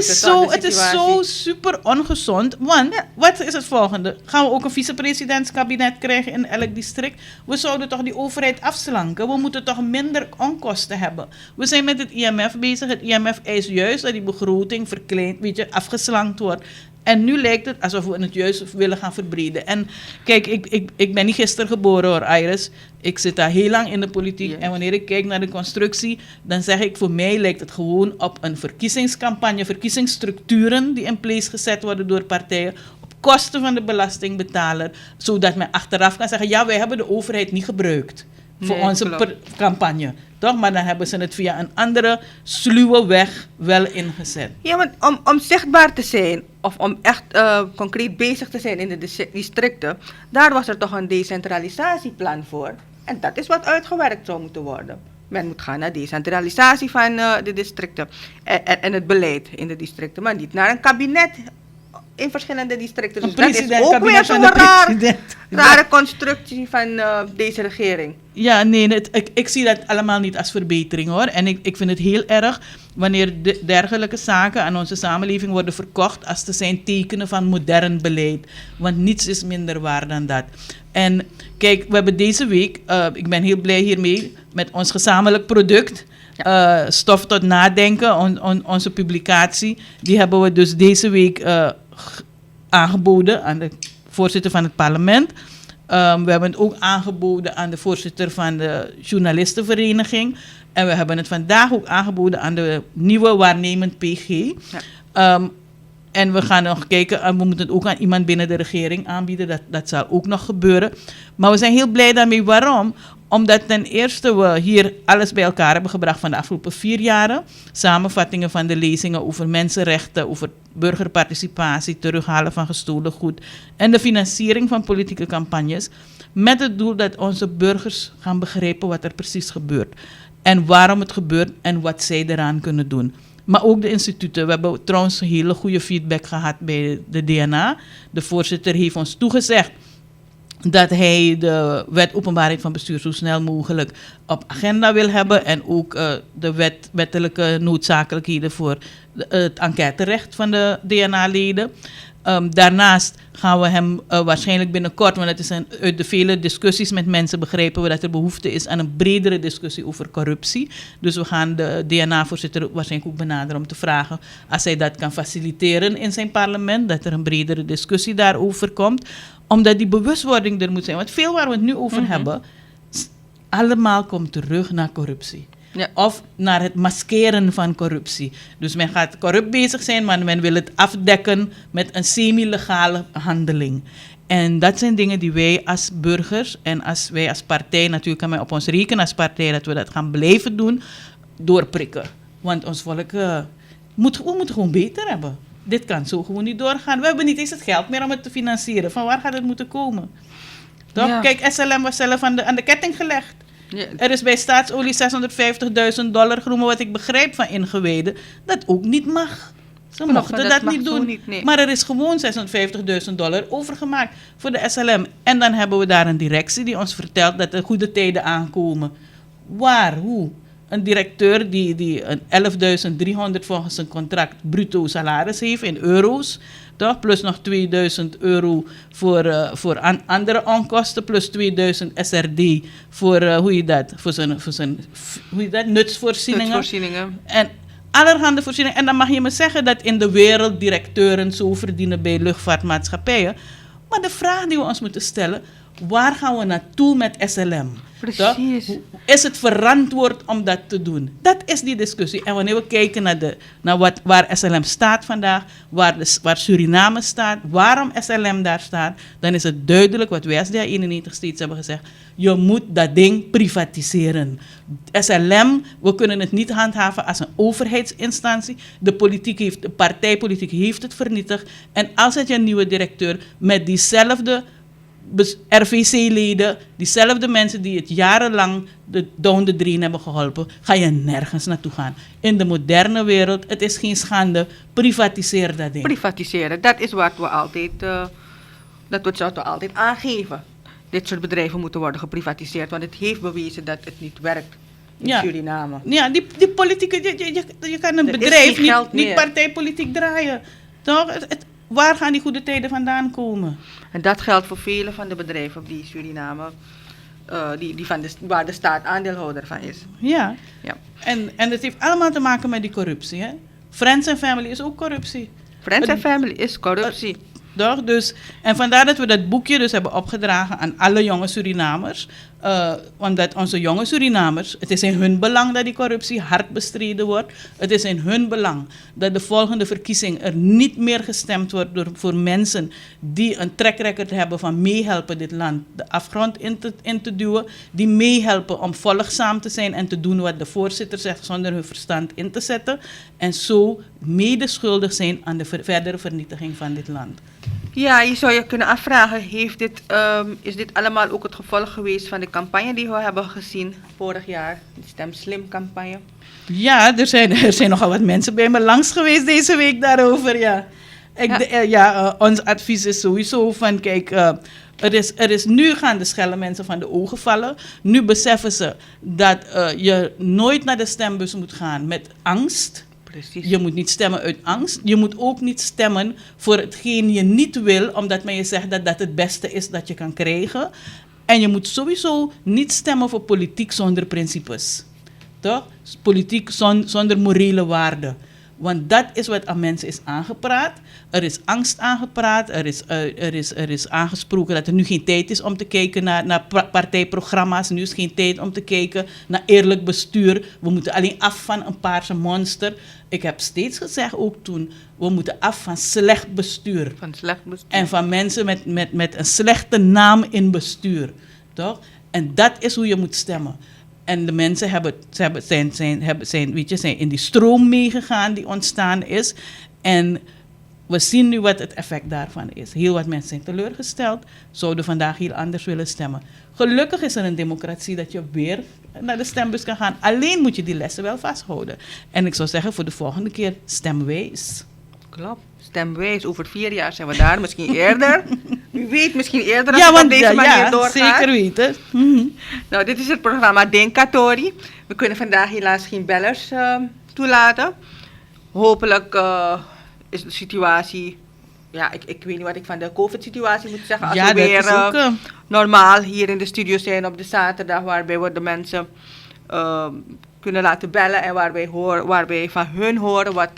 is zo super ongezond. Want wat is het volgende? Gaan we ook een vicepresidentskabinet krijgen in elk district? We zouden toch die overheid afslanken? We moeten toch minder onkosten hebben? We zijn met het IMF bezig. Het IMF eist juist dat die begroting verkleind, weet je, afgeslankt wordt. En nu lijkt het alsof we het juist willen gaan verbreden. En kijk, ik ben niet gisteren geboren hoor, Iris. Ik zit daar heel lang in de politiek. Yes. En wanneer ik kijk naar de constructie, dan zeg ik, voor mij lijkt het gewoon op een verkiezingscampagne, verkiezingsstructuren die in place gezet worden door partijen op kosten van de belastingbetaler, zodat men achteraf kan zeggen, ja, wij hebben de overheid niet gebruikt voor onze campagne. Toch? Maar dan hebben ze het via een andere sluwe weg wel ingezet. Ja, want om zichtbaar te zijn of om echt concreet bezig te zijn in de districten, daar was er toch een decentralisatieplan voor. En dat is wat uitgewerkt zou moeten worden. Men moet gaan naar decentralisatie van de districten en het beleid in de districten, maar niet naar een kabinet in verschillende districten. Dus dat is ook weer zo'n rare constructie van deze regering. Ja, nee, ik zie dat allemaal niet als verbetering hoor. En ik vind het heel erg wanneer dergelijke zaken aan onze samenleving worden verkocht als te zijn tekenen van modern beleid. Want niets is minder waar dan dat. En kijk, we hebben deze week, ik ben heel blij hiermee, met ons gezamenlijk product, Stof tot Nadenken, onze publicatie, die hebben we dus deze week aangeboden aan de voorzitter van het parlement. We hebben het ook aangeboden aan de voorzitter van de journalistenvereniging. En we hebben het vandaag ook aangeboden aan de nieuwe waarnemend PG. Ja. En we gaan nog kijken, we moeten het ook aan iemand binnen de regering aanbieden. Dat zal ook nog gebeuren. Maar we zijn heel blij daarmee. Waarom? Omdat ten eerste we hier alles bij elkaar hebben gebracht van de afgelopen 4 jaren. Samenvattingen van de lezingen over mensenrechten, over burgerparticipatie, terughalen van gestolen goed en de financiering van politieke campagnes. Met het doel dat onze burgers gaan begrijpen wat er precies gebeurt. En waarom het gebeurt en wat zij eraan kunnen doen. Maar ook de instituten. We hebben trouwens hele goede feedback gehad bij de DNA. De voorzitter heeft ons toegezegd dat hij de wet openbaarheid van bestuur zo snel mogelijk op agenda wil hebben. En ook de wettelijke noodzakelijkheden voor het enquêterecht van de DNA-leden. Daarnaast gaan we hem waarschijnlijk binnenkort, want het is uit de vele discussies met mensen begrijpen we dat er behoefte is aan een bredere discussie over corruptie. Dus we gaan de DNA-voorzitter waarschijnlijk ook benaderen om te vragen als hij dat kan faciliteren in zijn parlement, dat er een bredere discussie daarover komt. Omdat die bewustwording er moet zijn. Want veel waar we het nu over hebben, allemaal komt terug naar corruptie. Ja. Of naar het maskeren van corruptie. Dus men gaat corrupt bezig zijn, maar men wil het afdekken met een semi-legale handeling. En dat zijn dingen die wij als burgers en wij als partij, natuurlijk kan men op ons rekenen als partij, dat we dat gaan blijven doen, doorprikken. Want ons volk, we moeten gewoon beter hebben. Dit kan zo gewoon niet doorgaan. We hebben niet eens het geld meer om het te financieren. Van waar gaat het moeten komen? Toch? Ja. Kijk, SLM was zelf aan de ketting gelegd. Ja. Er is bij staatsolie $650.000 genomen, wat ik begrijp van ingewijden, dat ook niet mag. Ze mochten maar dat dat mag niet zo doen. niet, nee. Maar er is gewoon $650.000 overgemaakt voor de SLM. En dan hebben we daar een directie die ons vertelt dat er goede tijden aankomen. Waar? Hoe? Een directeur die een 11.300 volgens zijn contract bruto salaris heeft in euro's. Toch? Plus nog €2.000 voor andere onkosten. Plus 2.000 SRD voor, voor zijn nutsvoorzieningen. Nutsvoorzieningen. En allerhande voorzieningen. En dan mag je me zeggen dat in de wereld directeuren zo verdienen bij luchtvaartmaatschappijen. Maar de vraag die we ons moeten stellen, waar gaan we naartoe met SLM? Precies. Toch? Is het verantwoord om dat te doen? Dat is die discussie. En wanneer we kijken naar waar SLM staat vandaag, waar Suriname staat, waarom SLM daar staat, dan is het duidelijk wat wij als DA91 steeds hebben gezegd. Je moet dat ding privatiseren. SLM, we kunnen het niet handhaven als een overheidsinstantie. De partijpolitiek heeft het vernietigd. En als het je nieuwe directeur met diezelfde RVC-leden, diezelfde mensen die het jarenlang down the drain hebben geholpen, ga je nergens naartoe gaan. In de moderne wereld, het is geen schande, privatiseer dat ding. Privatiseren, dat is wat we altijd, altijd aangeven. Dit soort bedrijven moeten worden geprivatiseerd, want het heeft bewezen dat het niet werkt in Suriname. Ja, die politieke, je kan een Er is bedrijf geen geld niet meer. partijpolitiek draaien. Toch? Waar gaan die goede tijden vandaan komen? En dat geldt voor vele van de bedrijven die Suriname, waar de staat aandeelhouder van is. Ja. Ja. En het heeft allemaal te maken met die corruptie. Hè? Friends and family is ook corruptie. Friends and family is corruptie. Toch? Dus, en vandaar dat we dat boekje dus hebben opgedragen aan alle jonge Surinamers. Omdat onze jonge Surinamers, het is in hun belang dat die corruptie hard bestreden wordt. Het is in hun belang dat de volgende verkiezing er niet meer gestemd wordt voor mensen die een track record hebben van meehelpen dit land de afgrond in te duwen. Die meehelpen om volgzaam te zijn en te doen wat de voorzitter zegt zonder hun verstand in te zetten. En zo medeschuldig zijn aan de verdere vernietiging van dit land. Ja, je zou je kunnen afvragen, is dit allemaal ook het gevolg geweest van de campagne die we hebben gezien vorig jaar? De Stem Slim campagne. Ja, er zijn nogal wat mensen bij me langs geweest deze week daarover, ja. Ons advies is sowieso van, kijk, er is nu gaan de schelle mensen van de ogen vallen. Nu beseffen ze dat je nooit naar de stembus moet gaan met angst. Precies. Je moet niet stemmen uit angst. Je moet ook niet stemmen voor hetgeen je niet wil, omdat men je zegt dat dat het beste is dat je kan krijgen. En je moet sowieso niet stemmen voor politiek zonder principes. Toch? Politiek zonder morele waarden. Want dat is wat aan mensen is aangepraat. Er is angst aangepraat. Er is aangesproken dat er nu geen tijd is om te kijken naar partijprogramma's. Nu is geen tijd om te kijken naar eerlijk bestuur. We moeten alleen af van een paarse monster. Ik heb steeds gezegd, ook toen, we moeten af van slecht bestuur. Van slecht bestuur. En van mensen met een slechte naam in bestuur. Toch? En dat is hoe je moet stemmen. En de mensen zijn in die stroom meegegaan die ontstaan is. En we zien nu wat het effect daarvan is. Heel wat mensen zijn teleurgesteld, zouden vandaag heel anders willen stemmen. Gelukkig is er een democratie dat je weer naar de stembus kan gaan. Alleen moet je die lessen wel vasthouden. En ik zou zeggen, voor de volgende keer, stemwijs. Klopt. Stemwijs, over 4 jaar zijn we daar, misschien eerder. Wie weet, misschien eerder als het op deze manier doorgaat. Zeker weten. Mhm. Nou, dit is het programma Denkatori. We kunnen vandaag helaas geen bellers toelaten. Hopelijk is de situatie... Ja, ik weet niet wat ik van de COVID-situatie moet zeggen. Als we weer normaal hier in de studio zijn op de zaterdag, waarbij we de mensen kunnen laten bellen en waarbij van hun horen wat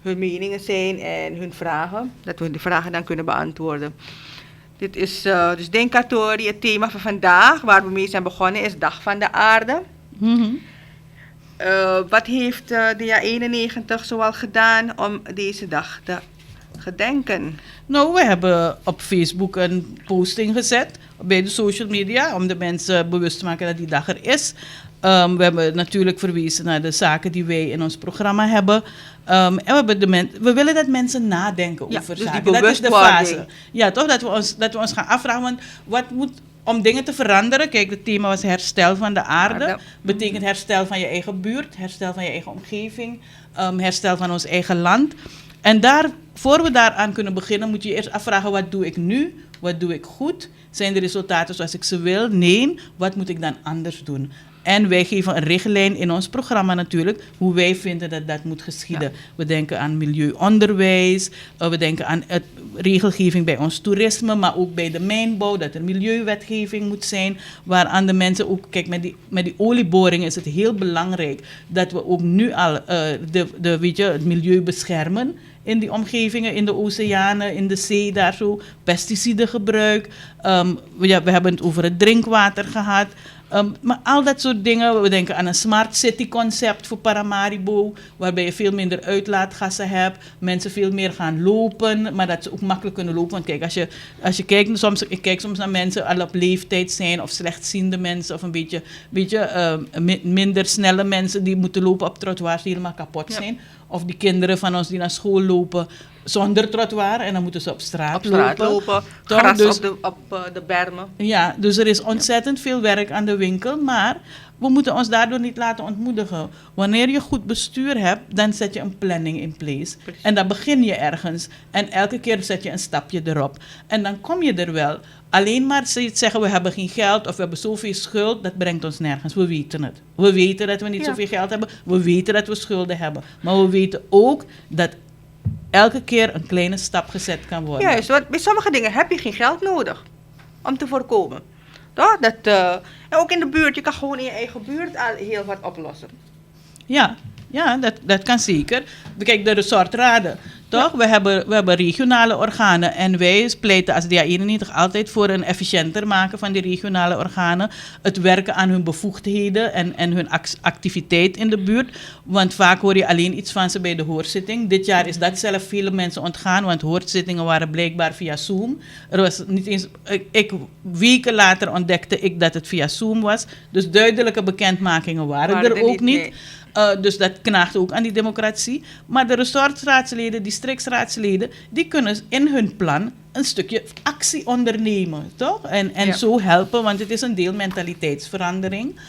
hun meningen zijn en hun vragen. Dat we de vragen dan kunnen beantwoorden. Dit is dus Denkatori. Het thema van vandaag, waar we mee zijn begonnen, is Dag van de Aarde. Mhm. Wat heeft de jaar 91 zoal gedaan om deze dag te gedenken? Nou, we hebben op Facebook een posting gezet bij de social media om de mensen bewust te maken dat die dag er is. We hebben natuurlijk verwezen naar de zaken die wij in ons programma hebben. En we willen dat mensen nadenken over dus zaken. Die dat is de bewustwording. fase. Ja, toch? Dat we ons gaan afvragen, want wat moet... Om dingen te veranderen, kijk, het thema was herstel van de aarde. Betekent herstel van je eigen buurt, herstel van je eigen omgeving, herstel van ons eigen land. En voor we daaraan kunnen beginnen, moet je eerst afvragen, wat doe ik nu? Wat doe ik goed? Zijn de resultaten zoals ik ze wil? Nee. Wat moet ik dan anders doen? En wij geven een richtlijn in ons programma natuurlijk, hoe wij vinden dat dat moet geschieden. Ja. We denken aan milieuonderwijs, we denken aan regelgeving bij ons toerisme, maar ook bij de mijnbouw, dat er milieuwetgeving moet zijn, waaraan de mensen ook, kijk, met die olieboringen is het heel belangrijk dat we ook nu al het milieu beschermen in die omgevingen, in de oceanen, in de zee, daar zo, pesticidengebruik. We hebben het over het drinkwater gehad. Maar al dat soort dingen, we denken aan een smart city concept voor Paramaribo, waarbij je veel minder uitlaatgassen hebt, mensen veel meer gaan lopen, maar dat ze ook makkelijk kunnen lopen. Want kijk, als je kijkt, ik kijk soms naar mensen al op leeftijd zijn, of slechtziende mensen, of een beetje minder snelle mensen die moeten lopen op trottoirs die helemaal kapot zijn. Of die kinderen van ons die naar school lopen zonder trottoir en dan moeten ze op straat lopen. Gras dus, op de bermen. Ja, dus er is ontzettend veel werk aan de winkel, maar we moeten ons daardoor niet laten ontmoedigen. Wanneer je goed bestuur hebt, dan zet je een planning in place. Precies. En dan begin je ergens. En elke keer zet je een stapje erop. En dan kom je er wel. Alleen maar zeggen we hebben geen geld of we hebben zoveel schuld, dat brengt ons nergens. We weten het. We weten dat we niet zoveel geld hebben. We weten dat we schulden hebben. Maar we weten ook dat elke keer een kleine stap gezet kan worden. Juist, want bij sommige dingen heb je geen geld nodig om te voorkomen. Toch? En ook in de buurt, je kan gewoon in je eigen buurt al heel wat oplossen. Ja, dat kan zeker. Kijk, de resortraden, toch? Ja. We hebben regionale organen en wij pleiten als DA91 altijd voor een efficiënter maken van die regionale organen. Het werken aan hun bevoegdheden en hun activiteit in de buurt. Want vaak hoor je alleen iets van ze bij de hoorzitting. Dit jaar is dat zelf vele mensen ontgaan, want hoorzittingen waren blijkbaar via Zoom. Er was niet eens, weken later ontdekte ik dat het via Zoom was. Dus duidelijke bekendmakingen waren er ook niet. Nee. Dus dat knaagt ook aan die democratie. Maar de resortraadsleden, districtsraadsleden, die kunnen in hun plan een stukje actie ondernemen, toch? En zo helpen, want het is een deel mentaliteitsverandering.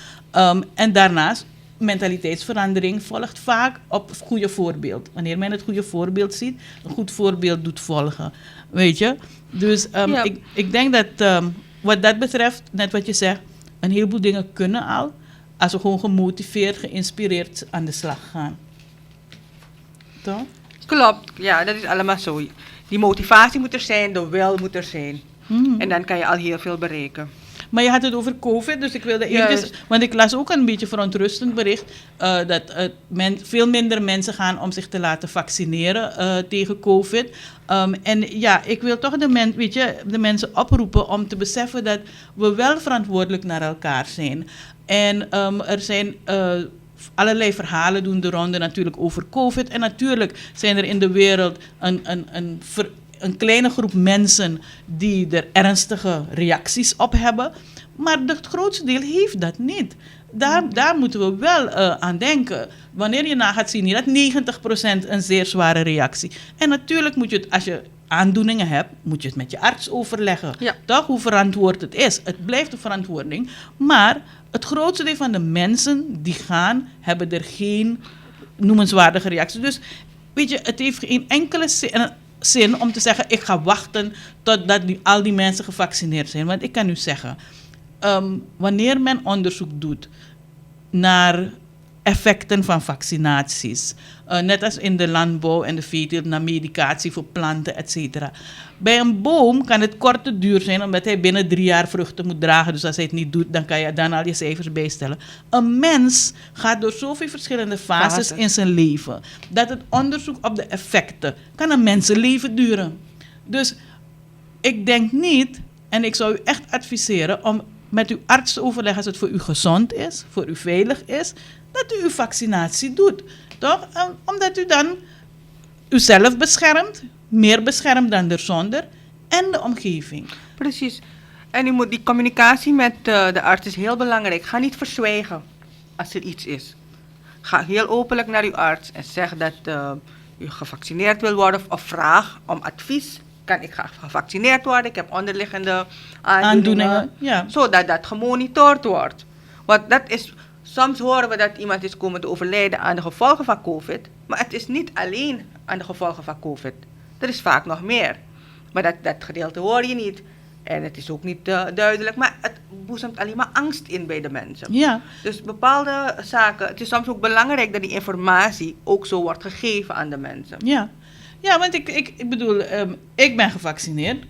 En daarnaast, mentaliteitsverandering volgt vaak op het goede voorbeeld. Wanneer men het goede voorbeeld ziet, een goed voorbeeld doet volgen. Weet je? Dus ik denk dat wat dat betreft, net wat je zegt, een heleboel dingen kunnen al, als we gewoon gemotiveerd, geïnspireerd aan de slag gaan. Toch? Klopt, ja, dat is allemaal zo. Die motivatie moet er zijn, de wil moet er zijn. Mm-hmm. En dan kan je al heel veel bereiken. Maar je had het over COVID, dus ik wilde eventjes... Want ik las ook een beetje verontrustend bericht dat veel minder mensen gaan om zich te laten vaccineren tegen COVID. En ja, ik wil toch de mensen oproepen om te beseffen dat we wel verantwoordelijk naar elkaar zijn. En er zijn allerlei verhalen doen de ronde natuurlijk over COVID. En natuurlijk zijn er in de wereld een kleine groep mensen die er ernstige reacties op hebben. Maar het grootste deel heeft dat niet. Daar moeten we wel aan denken. Wanneer je na gaat zien, hier had 90% een zeer zware reactie. En natuurlijk moet je het, als je aandoeningen hebt, moet je het met je arts overleggen. Ja. Toch hoe verantwoord het is. Het blijft een verantwoording. Maar het grootste deel van de mensen die gaan, hebben er geen noemenswaardige reactie. Dus weet je, het heeft geen enkele zin om te zeggen, ik ga wachten totdat al die mensen gevaccineerd zijn. Want ik kan u zeggen, wanneer men onderzoek doet naar effecten van vaccinaties, net als in de landbouw en de veeteelt, naar medicatie voor planten, etc. Bij een boom kan het korte duur zijn, omdat hij binnen 3 jaar vruchten moet dragen. Dus als hij het niet doet, dan kan je dan al je cijfers bijstellen. Een mens gaat door zoveel verschillende fases in zijn leven, dat het onderzoek op de effecten kan een mensenleven duren. Dus ik denk niet, en ik zou u echt adviseren om met uw arts te overleggen als het voor u gezond is, voor u veilig is, dat u uw vaccinatie doet. Toch? Omdat u dan uzelf beschermt, meer beschermt dan eronder, en de omgeving. Precies. En u moet die communicatie met de arts is heel belangrijk. Ga niet verzwijgen als er iets is. Ga heel openlijk naar uw arts en zeg dat u gevaccineerd wil worden of vraag om advies. Kan ik gevaccineerd worden? Ik heb onderliggende aandoeningen. Ja. Zodat dat gemonitord wordt. Want dat is, soms horen we dat iemand is komen te overlijden aan de gevolgen van COVID. Maar het is niet alleen aan de gevolgen van COVID. Er is vaak nog meer. Maar dat gedeelte hoor je niet. En het is ook niet duidelijk. Maar het boezemt alleen maar angst in bij de mensen. Ja. Dus bepaalde zaken, het is soms ook belangrijk dat die informatie ook zo wordt gegeven aan de mensen. Ja, ja, want ik bedoel, ik ben gevaccineerd.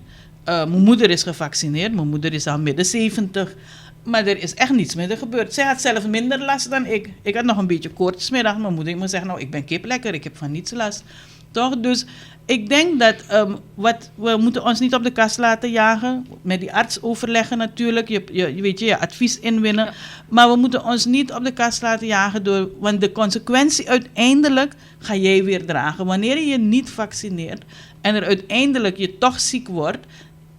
Mijn moeder is gevaccineerd. Mijn moeder is al midden 70. Maar er is echt niets met haar gebeurd. Zij had zelf minder last dan ik. Ik had nog een beetje koorts middag. Mijn moeder moet zeggen, nou, ik ben kiplekker. Ik heb van niets last. Toch? Dus ik denk dat we moeten ons niet op de kast laten jagen. Met die arts overleggen natuurlijk. Je advies inwinnen. Ja. Maar we moeten ons niet op de kast laten jagen. Want de consequentie uiteindelijk ga jij weer dragen. Wanneer je je niet vaccineert en er uiteindelijk je toch ziek wordt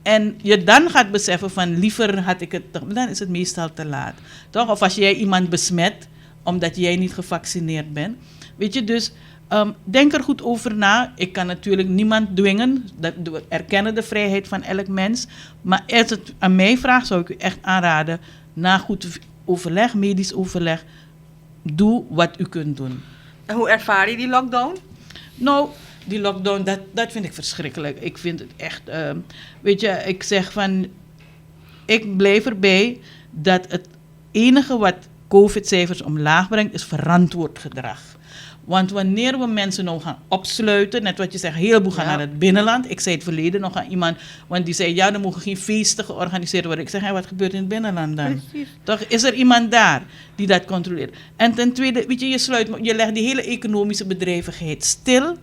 en je dan gaat beseffen van liever had ik het, dan is het meestal te laat. Toch? Of als jij iemand besmet omdat jij niet gevaccineerd bent. Weet je, dus denk er goed over na. Ik kan natuurlijk niemand dwingen. We erkennen de vrijheid van elk mens. Maar als het aan mij vraagt, zou ik u echt aanraden, na goed overleg, medisch overleg, doe wat u kunt doen. En hoe ervaar je die lockdown? Nou, die lockdown, dat vind ik verschrikkelijk. Ik vind het echt, weet je, ik zeg van, ik blijf erbij dat het enige wat COVID-cijfers omlaag brengt, is verantwoord gedrag. Want wanneer we mensen nou gaan opsluiten, net wat je zegt, een heleboel gaan naar het binnenland. Ik zei het verleden nog aan iemand, want die zei, ja, er mogen geen feesten georganiseerd worden. Ik zeg, hey, wat gebeurt in het binnenland dan? Precies. Toch is er iemand daar die dat controleert. En ten tweede, weet je, je legt die hele economische bedrijvigheid stil.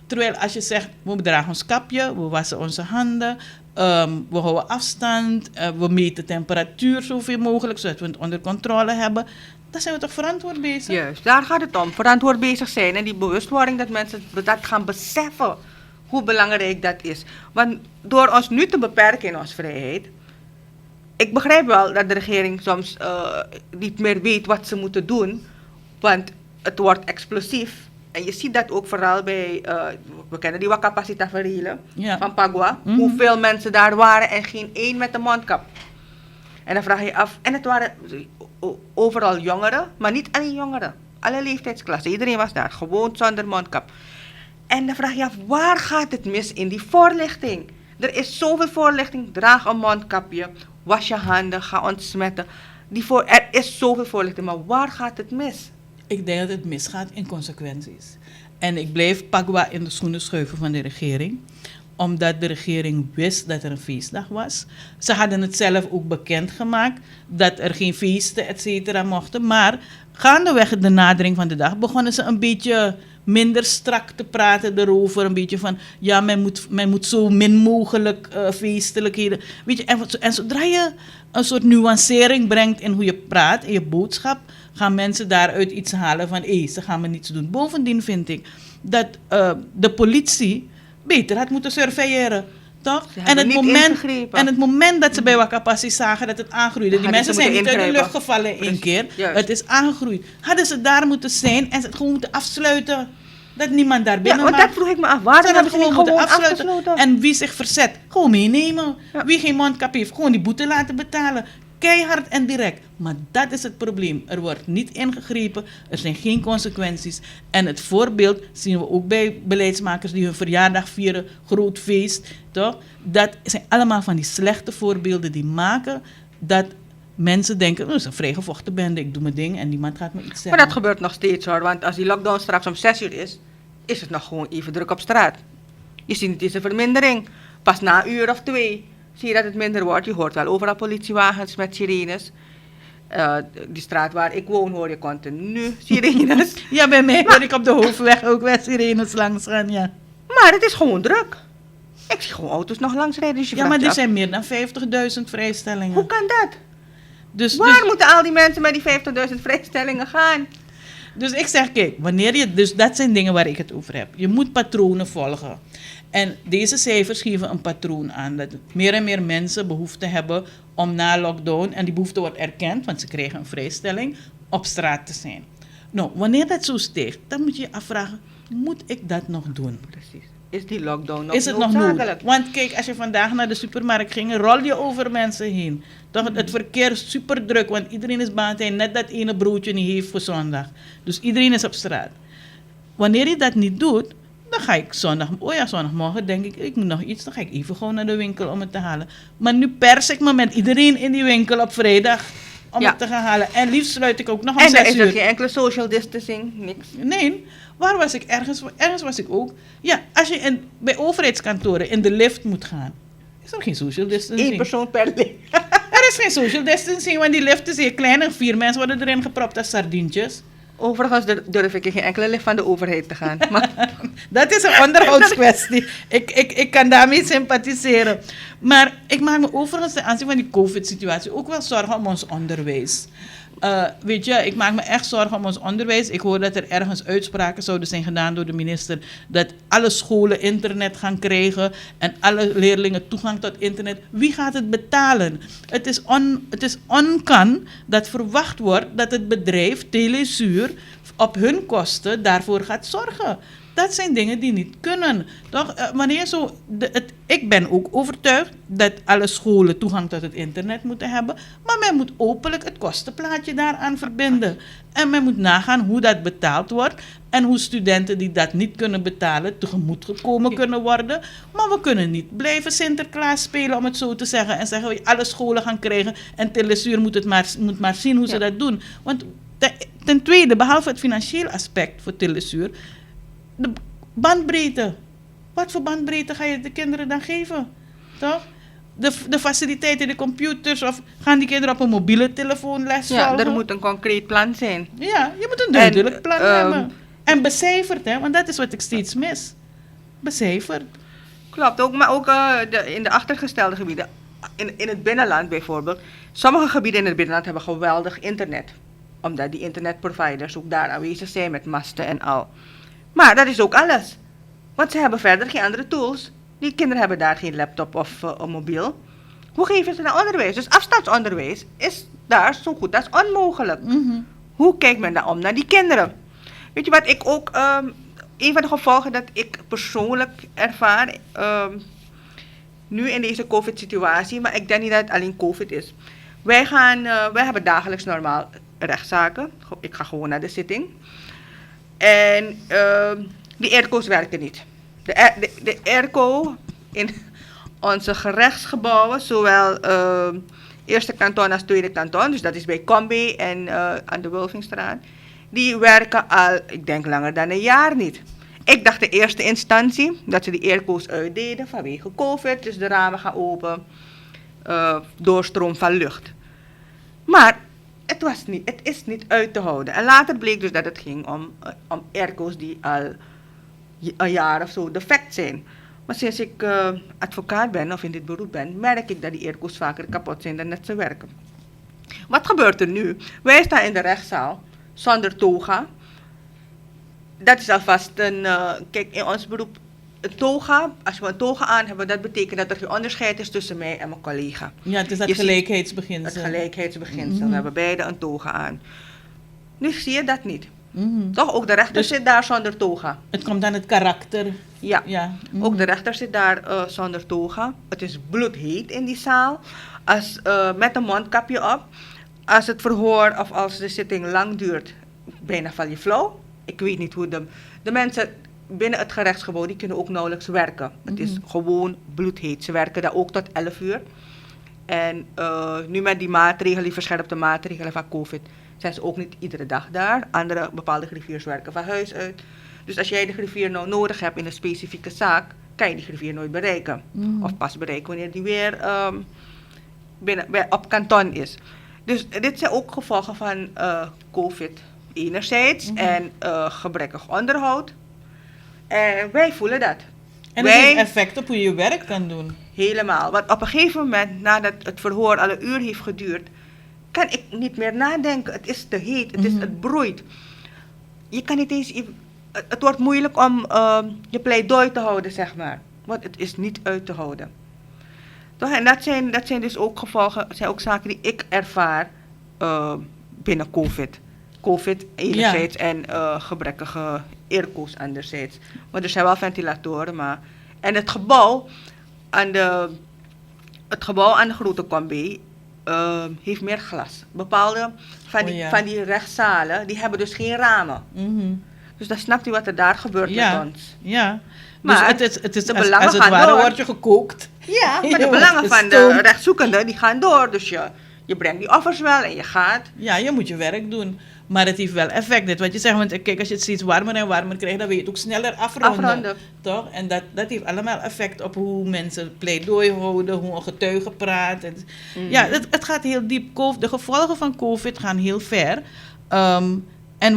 Terwijl als je zegt, we dragen ons kapje, we wassen onze handen, we houden afstand, we meten temperatuur zoveel mogelijk, zodat we het onder controle hebben. Dan zijn we toch verantwoord bezig? Juist, daar gaat het om. Verantwoord bezig zijn en die bewustwording dat mensen dat gaan beseffen hoe belangrijk dat is. Want door ons nu te beperken in onze vrijheid, ik begrijp wel dat de regering soms niet meer weet wat ze moeten doen, want het wordt explosief. En je ziet dat ook vooral bij, we kennen die Wakapacitaverelen van Pagua, hoeveel mensen daar waren en geen één met een mondkap. En dan vraag je af, en het waren overal jongeren, maar niet alleen jongeren, alle leeftijdsklassen, iedereen was daar, gewoon zonder mondkap. En dan vraag je af, waar gaat het mis in die voorlichting? Er is zoveel voorlichting, draag een mondkapje, was je handen, ga ontsmetten. Er is zoveel voorlichting, maar waar gaat het mis? Ik denk dat het misgaat in consequenties. En ik blijf Pagua in de schoenen schuiven van de regering, omdat de regering wist dat er een feestdag was. Ze hadden het zelf ook bekendgemaakt dat er geen feesten, et cetera, mochten. Maar gaandeweg de nadering van de dag begonnen ze een beetje minder strak te praten erover. Een beetje van, ja, men moet zo min mogelijk feestelijkheden. Weet je, en zodra je een soort nuancering brengt in hoe je praat, in je boodschap, gaan mensen daaruit iets halen van, ze gaan me niets doen. Bovendien vind ik dat de politie beter had moeten surveilleren. Toch? hebben niet ingegrepen. En het moment dat ze bij Wakapassi zagen dat het aangroeide, die Hadden mensen ze zijn niet moeten uit de lucht ingrijpen. gevallen in één keer. Juist. Het is aangegroeid. Hadden ze daar moeten zijn en ze het gewoon moeten afsluiten. Dat niemand daar Ja, binnen want mag. dat vroeg ik me af. Waarom Ze hebben ze niet gewoon afsluiten. afgesloten? En wie zich verzet, gewoon meenemen. Ja. Wie geen mondkap heeft, gewoon die boete laten betalen. Keihard en direct. Maar dat is het probleem. Er wordt niet ingegrepen, er zijn geen consequenties. En het voorbeeld zien we ook bij beleidsmakers die hun verjaardag vieren, groot feest. Toch? Dat zijn allemaal van die slechte voorbeelden die maken dat mensen denken, oh, het is een vrijgevochten bende, ik doe mijn ding en niemand gaat me iets zeggen. Maar dat gebeurt nog steeds hoor, want als die lockdown straks om 6 uur is het nog gewoon even druk op straat. Je ziet niet eens een vermindering. Pas na een uur of 2 zie je dat het minder wordt. Je hoort wel overal politiewagens met sirenes. Die straat waar ik woon hoor je continu sirenes. Ja, bij mij hoor ik op de hoofdweg ook wel sirenes langs gaan, ja. Maar het is gewoon druk. Ik zie gewoon auto's nog langs rijden. Dus je Ja, vraagt maar je er af, zijn meer dan 50.000 vrijstellingen. hoe kan dat? Dus Waar moeten al die mensen met die 50.000 vrijstellingen gaan? Dus ik zeg, kijk, wanneer je, dus dat zijn dingen waar ik het over heb. Je moet patronen volgen. En deze cijfers geven een patroon aan dat meer en meer mensen behoefte hebben om na lockdown, en die behoefte wordt erkend, want ze krijgen een vrijstelling, op straat te zijn. Nou, wanneer dat zo stijgt, dan moet je je afvragen, moet ik dat nog doen? Precies. Is die lockdown nog Is het nog noodzakelijk? nodig? Want kijk, als je vandaag naar de supermarkt ging, rol je over mensen heen. Toch, het verkeer is super druk, want iedereen is bang dat hij net dat ene broodje niet heeft voor zondag. Dus iedereen is op straat. Wanneer je dat niet doet, dan ga ik zondagmorgen denk ik moet nog iets, dan ga ik even gewoon naar de winkel om het te halen. Maar nu pers ik me met iedereen in die winkel op vrijdag om Ja. het te gaan halen. En liefst sluit ik ook nog om En er 6 is er uur. geen enkele social distancing, niks. Nee, waar was ik? Ergens was ik ook. Ja, als je bij overheidskantoren in de lift moet gaan, is er geen social distancing. 1 persoon per lift. Er is geen social distancing, want die lift is heel klein en 4 mensen worden erin gepropt als sardientjes. Overigens durf ik in geen enkele lift van de overheid te gaan. Maar Dat is een onderhoudskwestie. Ik kan daarmee sympathiseren. Maar ik maak me overigens ten aanzien van die COVID-situatie ook wel zorgen om ons onderwijs. Weet je, ik maak me echt zorgen om ons onderwijs. Ik hoor dat er ergens uitspraken zouden zijn gedaan door de minister dat alle scholen internet gaan krijgen en alle leerlingen toegang tot internet. Wie gaat het betalen? Het is onkan dat verwacht wordt dat het bedrijf Telesuur op hun kosten daarvoor gaat zorgen. Dat zijn dingen die niet kunnen. Toch? Ik ben ook overtuigd dat alle scholen toegang tot het internet moeten hebben. Maar men moet openlijk het kostenplaatje daaraan verbinden. En men moet nagaan hoe dat betaald wordt. En hoe studenten die dat niet kunnen betalen tegemoet gekomen kunnen worden. Maar we kunnen niet blijven Sinterklaas spelen, om het zo te zeggen. En zeggen, alle scholen gaan krijgen en Telesuur moet maar zien hoe ze dat doen. Want ten tweede, behalve het financiële aspect voor Telesuur, de bandbreedte. Wat voor bandbreedte ga je de kinderen dan geven? Toch? De faciliteiten, de computers, of gaan die kinderen op een mobiele telefoon les volgen? ja, er moet een concreet plan zijn. Ja, je moet een duidelijk En, plan hebben. En becijferd, hè, want dat is wat ik steeds mis. Becijferd. Klopt, ook, maar ook in de achtergestelde gebieden. In het binnenland bijvoorbeeld. Sommige gebieden in het binnenland hebben geweldig internet. Omdat die internetproviders ook daar aanwezig zijn met masten en al. Maar dat is ook alles. Want ze hebben verder geen andere tools. Die kinderen hebben daar geen laptop of een mobiel. Hoe geven ze nou onderwijs? Dus afstandsonderwijs is daar zo goed als onmogelijk. Hoe kijkt men dan om naar die kinderen? Weet je wat ik ook... een van de gevolgen dat ik persoonlijk ervaar... nu in deze COVID-situatie... maar ik denk niet dat het alleen COVID is. Wij hebben dagelijks normaal rechtszaken. Ik ga gewoon naar de zitting. En die airco's werken niet. De airco in onze gerechtsgebouwen, zowel eerste kanton als tweede kanton, dus dat is bij Combi en aan de Wulvingstraat, die werken al, ik denk langer dan een jaar niet. Ik dacht de eerste instantie dat ze die airco's uitdeden vanwege COVID, dus de ramen gaan open, doorstroom van lucht. Maar het is niet uit te houden. En later bleek dus dat het ging om airco's die al een jaar of zo defect zijn. Maar sinds ik advocaat ben of in dit beroep ben, merk ik dat die airco's vaker kapot zijn dan dat ze werken. Wat gebeurt er nu? Wij staan in de rechtszaal zonder toga. Dat is alvast kijk, in ons beroep een toga, als we een toga aan hebben, dat betekent dat er geen onderscheid is tussen mij en mijn collega. Ja, het is dat Je ziet gelijkheidsbeginsel. Het gelijkheidsbeginsel. We hebben beide een toga aan. Nu zie je dat niet. Toch? Ook de rechter Dus- zit daar zonder toga. Het komt aan het karakter. Ja. Ja. Ook de rechter zit daar zonder toga. Het is bloedheet in die zaal. Met een mondkapje op. Als het verhoor of als de zitting lang duurt, bijna val je flauw. Ik weet niet hoe de mensen binnen het gerechtsgebouw, die kunnen ook nauwelijks werken. Het is gewoon bloedheet. Ze werken daar ook tot 11 uur. En nu met die maatregelen, die verscherpte maatregelen van COVID, zijn ze ook niet iedere dag daar. Andere bepaalde griffiers werken van huis uit. Dus als jij de griffier nou nodig hebt in een specifieke zaak, kan je die griffier nooit bereiken. Of pas bereiken wanneer die weer op kanton is. Dus dit zijn ook gevolgen van COVID enerzijds en gebrekkig onderhoud. En wij voelen dat. En het heeft effect op hoe je werk kan doen. Helemaal. Want op een gegeven moment, nadat het verhoor al een uur heeft geduurd, kan ik niet meer nadenken. Het is te heet, het broeit. Je kan niet eens... Het wordt moeilijk om je pleidooi te houden, zeg maar. Want het is niet uit te houden. Toch? En dat zijn dus ook gevolgen, zijn ook zaken die ik ervaar binnen COVID. COVID enerzijds en gebrekkige airco's anderzijds. Want er zijn wel ventilatoren, maar... En het gebouw aan de Grote Combi heeft meer glas. Bepaalde van die rechtszalen, die hebben dus geen ramen. Dus dan snapt u wat er daar gebeurt met ons. Ja, Maar dus het is de als belangen het gaan ware door. wordt je gekookt. Ja, maar Je de wordt belangen van de gestoomd. rechtszoekenden, die gaan door. Dus je brengt die offers wel en je gaat. Ja, je moet je werk doen. Maar het heeft wel effect. Dit wat je zegt, want kijk, als je het steeds warmer en warmer krijgt, dan wil je het ook sneller afronden. Toch? En dat heeft allemaal effect op hoe mensen pleidooi houden, hoe een getuige praat. Ja, het gaat heel diep. De gevolgen van COVID gaan heel ver. En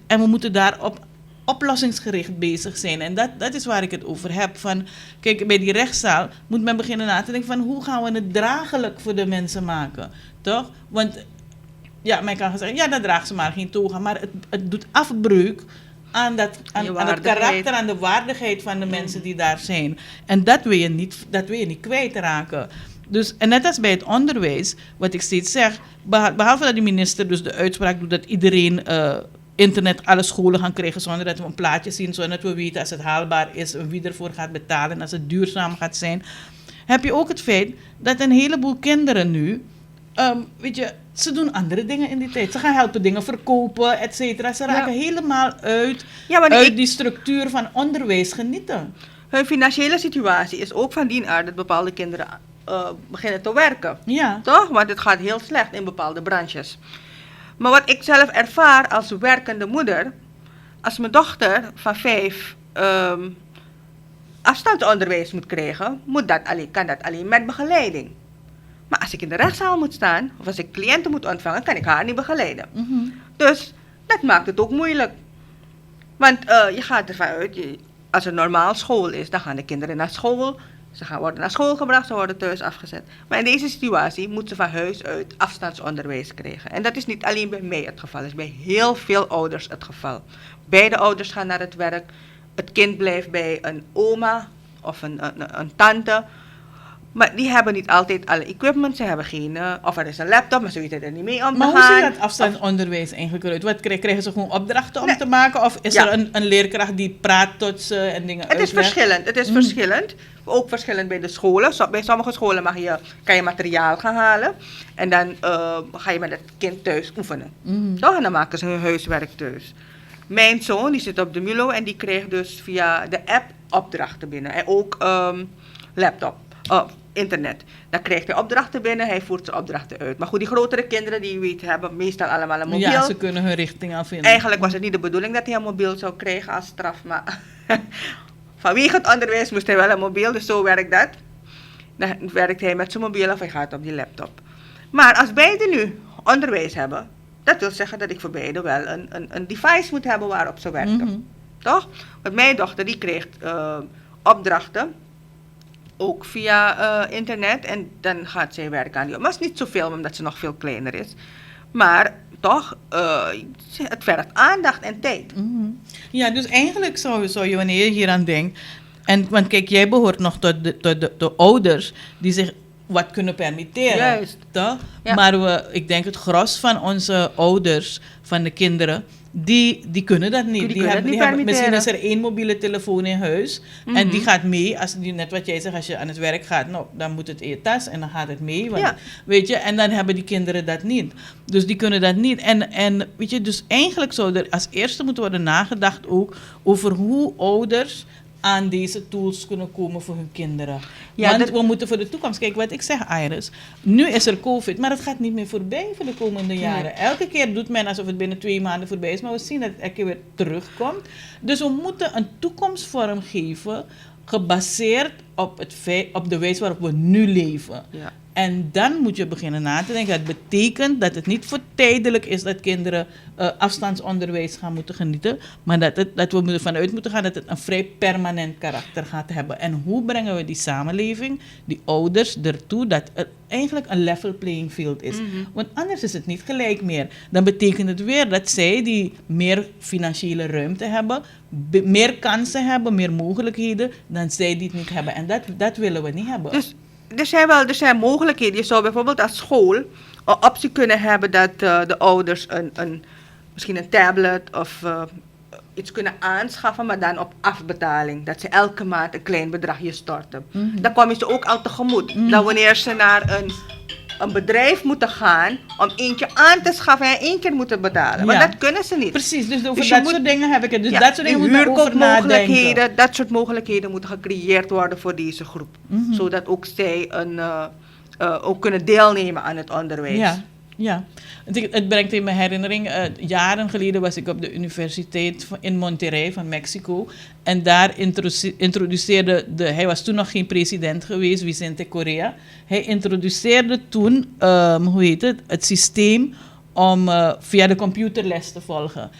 we moeten daarop oplossingsgericht bezig zijn. En dat is waar ik het over heb. Van, kijk, bij die rechtszaal moet men beginnen na te denken van hoe gaan we het draaglijk voor de mensen maken. Toch? Want ja, men kan zeggen, ja, dan draagt ze maar geen toga. Maar het doet afbreuk aan het karakter, aan de waardigheid van de mensen die daar zijn. En dat wil je niet kwijtraken. Dus, en net als bij het onderwijs, wat ik steeds zeg, behalve dat de minister dus de uitspraak doet dat iedereen internet alle scholen gaan krijgen zonder dat we een plaatje zien, zonder dat we weten als het haalbaar is en wie ervoor gaat betalen en als het duurzaam gaat zijn, heb je ook het feit dat een heleboel kinderen nu, ze doen andere dingen in die tijd. Ze gaan helpen dingen verkopen, et cetera. Ze raken helemaal uit die structuur van onderwijs genieten. Hun financiële situatie is ook van die aard dat bepaalde kinderen beginnen te werken. Ja. Toch? Want het gaat heel slecht in bepaalde branches. Maar wat ik zelf ervaar als werkende moeder, als mijn dochter van 5 afstandsonderwijs moet krijgen, kan dat alleen met begeleiding. Maar als ik in de rechtszaal moet staan, of als ik cliënten moet ontvangen, kan ik haar niet begeleiden. Dus dat maakt het ook moeilijk. Want je gaat ervan uit, als er normaal school is, dan gaan de kinderen naar school. Ze worden naar school gebracht, ze worden thuis afgezet. Maar in deze situatie moet ze van huis uit afstandsonderwijs krijgen. En dat is niet alleen bij mij het geval, dat is bij heel veel ouders het geval. Beide ouders gaan naar het werk, het kind blijft bij een oma of een tante. Maar die hebben niet altijd alle equipment, ze hebben geen, of er is een laptop, maar ze weten er niet mee om te gaan. Maar hoe ziet dat afstandsonderwijs eigenlijk eruit? Wat krijgen ze gewoon opdrachten om te maken? Of is er een leerkracht die praat tot ze en dingen uitlegt? Het is verschillend. Ook verschillend bij de scholen. Bij sommige scholen kan je materiaal gaan halen. En dan ga je met het kind thuis oefenen. Toch? En dan maken ze hun huiswerk thuis. Mijn zoon die zit op de MULO en die krijgt dus via de app opdrachten binnen. En ook laptop. Internet. Dan krijgt hij opdrachten binnen, hij voert zijn opdrachten uit. Maar goed, die grotere kinderen die hebben meestal allemaal een mobiel. Ja, ze kunnen hun richting al vinden. Eigenlijk was het niet de bedoeling dat hij een mobiel zou krijgen als straf, maar vanwege het onderwijs moest hij wel een mobiel, dus zo werkt dat. Dan werkt hij met zijn mobiel of hij gaat op die laptop. Maar als beide nu onderwijs hebben, dat wil zeggen dat ik voor beide wel een device moet hebben waarop ze werken. Toch? Want mijn dochter die krijgt opdrachten ook via internet en dan gaat zij werken aan die. Maar het is niet zoveel omdat ze nog veel kleiner is. Maar toch, het vergt aandacht en tijd. Ja, dus eigenlijk zou je, wanneer je hier aan denkt, En, want kijk, jij behoort nog tot de ouders die zich wat kunnen permitteren. Juist. Toch? Ja. Maar ik denk het gros van onze ouders, van de kinderen, die kunnen dat niet. Die kunnen het niet hebben, misschien permitteren. is er 1 mobiele telefoon in huis. En die gaat mee, net wat jij zegt, als je aan het werk gaat, nou, dan moet het in je tas en dan gaat het mee. Want, Ja. Weet je, en dan hebben die kinderen dat niet. Dus die kunnen dat niet. En weet je, dus eigenlijk zou er als eerste moeten worden nagedacht ook over hoe ouders aan deze tools kunnen komen voor hun kinderen. Ja, Want we moeten voor de toekomst, kijk wat ik zeg, Iris, nu is er COVID, maar het gaat niet meer voorbij voor de komende jaren. Nee. Elke keer doet men alsof het binnen 2 maanden voorbij is, maar we zien dat het elke keer weer terugkomt. Dus we moeten een toekomstvorm geven, gebaseerd op de wijze waarop we nu leven. Ja. En dan moet je beginnen na te denken. Dat betekent dat het niet voor tijdelijk is dat kinderen afstandsonderwijs gaan moeten genieten. Maar dat we vanuit moeten gaan dat het een vrij permanent karakter gaat hebben. En hoe brengen we die samenleving, die ouders, ertoe dat het eigenlijk een level playing field is. Want anders is het niet gelijk meer. Dan betekent het weer dat zij die meer financiële ruimte hebben, meer kansen hebben, meer mogelijkheden, dan zij die het niet hebben. En dat willen we niet hebben. Dus er zijn mogelijkheden. Je zou bijvoorbeeld als school een optie kunnen hebben dat de ouders misschien een tablet of iets kunnen aanschaffen, maar dan op afbetaling. Dat ze elke maand een klein bedragje storten. Dan kom je ze ook al tegemoet. Dan wanneer ze naar een bedrijf moeten gaan om eentje aan te schaffen en 1 keer moeten betalen. Maar Ja. dat kunnen ze niet. Precies, dus over Dus je dat moet- soort dingen heb ik het. Dus Ja, dat soort dingen die moet men over nadenken. huurkoopmogelijkheden, dat soort mogelijkheden moeten gecreëerd worden voor deze groep. Zodat ook zij ook kunnen deelnemen aan het onderwijs. Ja, ja. Het brengt in mijn herinnering, jaren geleden was ik op de universiteit in Monterrey van Mexico. En daar introduceerde hij was toen nog geen president geweest, Vicente Correa. Hij introduceerde toen, het systeem om via de computerles te volgen.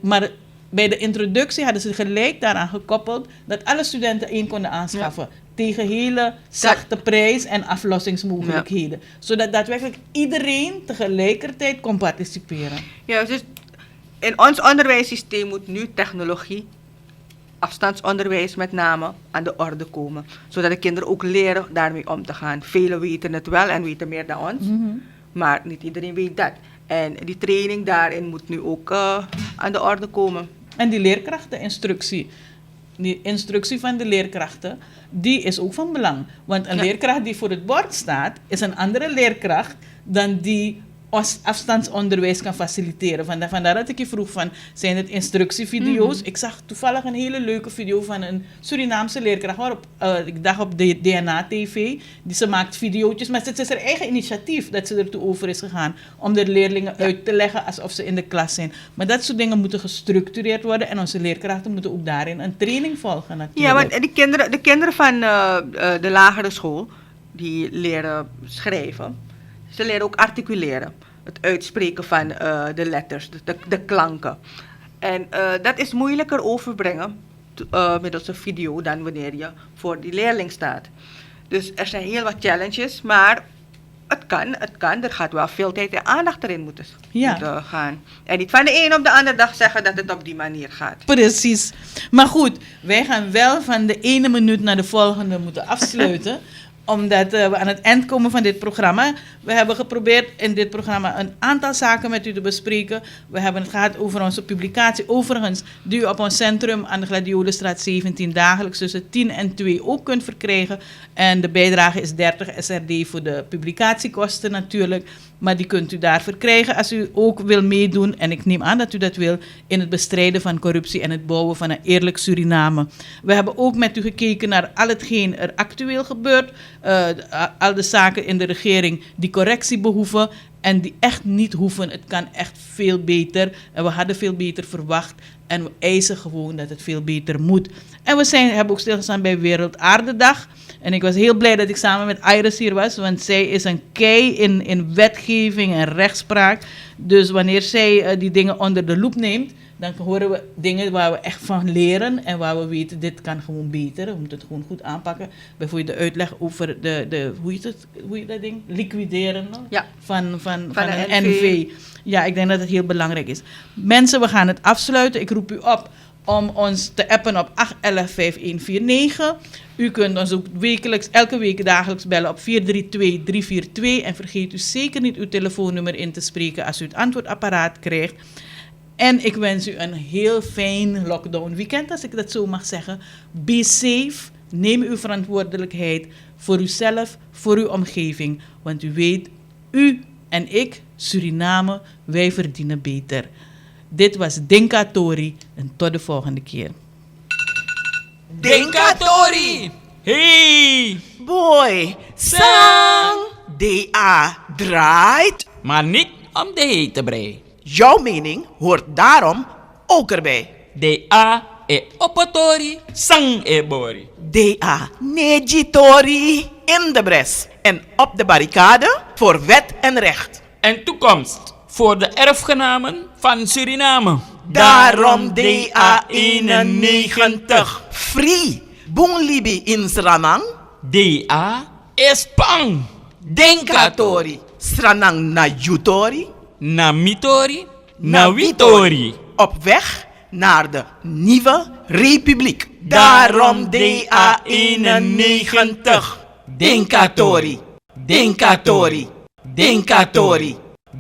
Maar bij de introductie hadden ze gelijk daaraan gekoppeld dat alle studenten 1 konden aanschaffen. Tegen hele zachte prijs en aflossingsmogelijkheden. Zodat daadwerkelijk iedereen tegelijkertijd kon participeren. Ja, dus in ons onderwijssysteem moet nu technologie, afstandsonderwijs met name, aan de orde komen. Zodat de kinderen ook leren daarmee om te gaan. Velen weten het wel en weten meer dan ons. Maar niet iedereen weet dat. En die training daarin moet nu ook aan de orde komen. En die leerkrachteninstructie, die instructie van de leerkrachten, die is ook van belang. Want een leerkracht die voor het bord staat, is een andere leerkracht dan die afstandsonderwijs kan faciliteren. Vandaar dat ik je vroeg van, zijn het instructievideo's? Ik zag toevallig een hele leuke video van een Surinaamse leerkracht, waarop, ik dacht op de DNA-TV, ze maakt video's, maar het is haar eigen initiatief dat ze ertoe over is gegaan, om de leerlingen uit te leggen alsof ze in de klas zijn. Maar dat soort dingen moeten gestructureerd worden en onze leerkrachten moeten ook daarin een training volgen natuurlijk. Ja, want de kinderen van de lagere school, die leren schrijven. Ze leren ook articuleren. Het uitspreken van de letters, de klanken. En dat is moeilijker overbrengen middels een video dan wanneer je voor die leerling staat. Dus er zijn heel wat challenges, maar het kan. Er gaat wel veel tijd en aandacht erin moeten gaan. En niet van de een op de andere dag zeggen dat het op die manier gaat. Precies. Maar goed, wij gaan wel van de ene minuut naar de volgende moeten afsluiten. Omdat we aan het eind komen van dit programma. We hebben geprobeerd in dit programma een aantal zaken met u te bespreken. We hebben het gehad over onze publicatie. Overigens, die u op ons centrum aan de Gladiolenstraat 17 dagelijks tussen 10 en 2 ook kunt verkrijgen. En de bijdrage is 30 SRD voor de publicatiekosten natuurlijk. Maar die kunt u daar verkrijgen als u ook wil meedoen. En ik neem aan dat u dat wil in het bestrijden van corruptie en het bouwen van een eerlijk Suriname. We hebben ook met u gekeken naar al hetgeen er actueel gebeurt. Al de zaken in de regering die correctie behoeven en die echt niet hoeven. Het kan echt veel beter. En we hadden veel beter verwacht. En we eisen gewoon dat het veel beter moet. En we hebben ook stilgestaan bij Wereldaardedag. En ik was heel blij dat ik samen met Iris hier was. Want zij is een kei in wetgeving en rechtspraak. Dus wanneer zij die dingen onder de loep neemt, dan horen we dingen waar we echt van leren. En waar we weten, dit kan gewoon beter. We moeten het gewoon goed aanpakken. Bijvoorbeeld de uitleg over hoe je dat ding? Liquideren van een NV. Ja, ik denk dat het heel belangrijk is. Mensen, we gaan het afsluiten. Ik roep u op om ons te appen op 811-5149. U kunt ons ook elke week dagelijks bellen op 432-342. En vergeet u zeker niet uw telefoonnummer in te spreken als u het antwoordapparaat krijgt. En ik wens u een heel fijn lockdown weekend, als ik dat zo mag zeggen. Be safe. Neem uw verantwoordelijkheid voor uzelf, voor uw omgeving. Want u weet, u en ik, Suriname, wij verdienen beter. Dit was Dinka Tori en tot de volgende keer. Dinka Tori! Hey! Boy, sang! DA draait. Maar niet om de hete brei. Jouw mening hoort daarom ook erbij. DA e opotori, sang e bori. DA negitori in de bres en op de barricade voor wet en recht. En toekomst voor de erfgenamen van Suriname. Daarom DA 91. Free. Bung libi in Sranang. DA is pang. Denkatori. Sranang na Jutori. Na mitori, na witori. Op weg naar de nieuwe republiek. Daarom DA 91. Denkatori. Denkatori. Denkatori.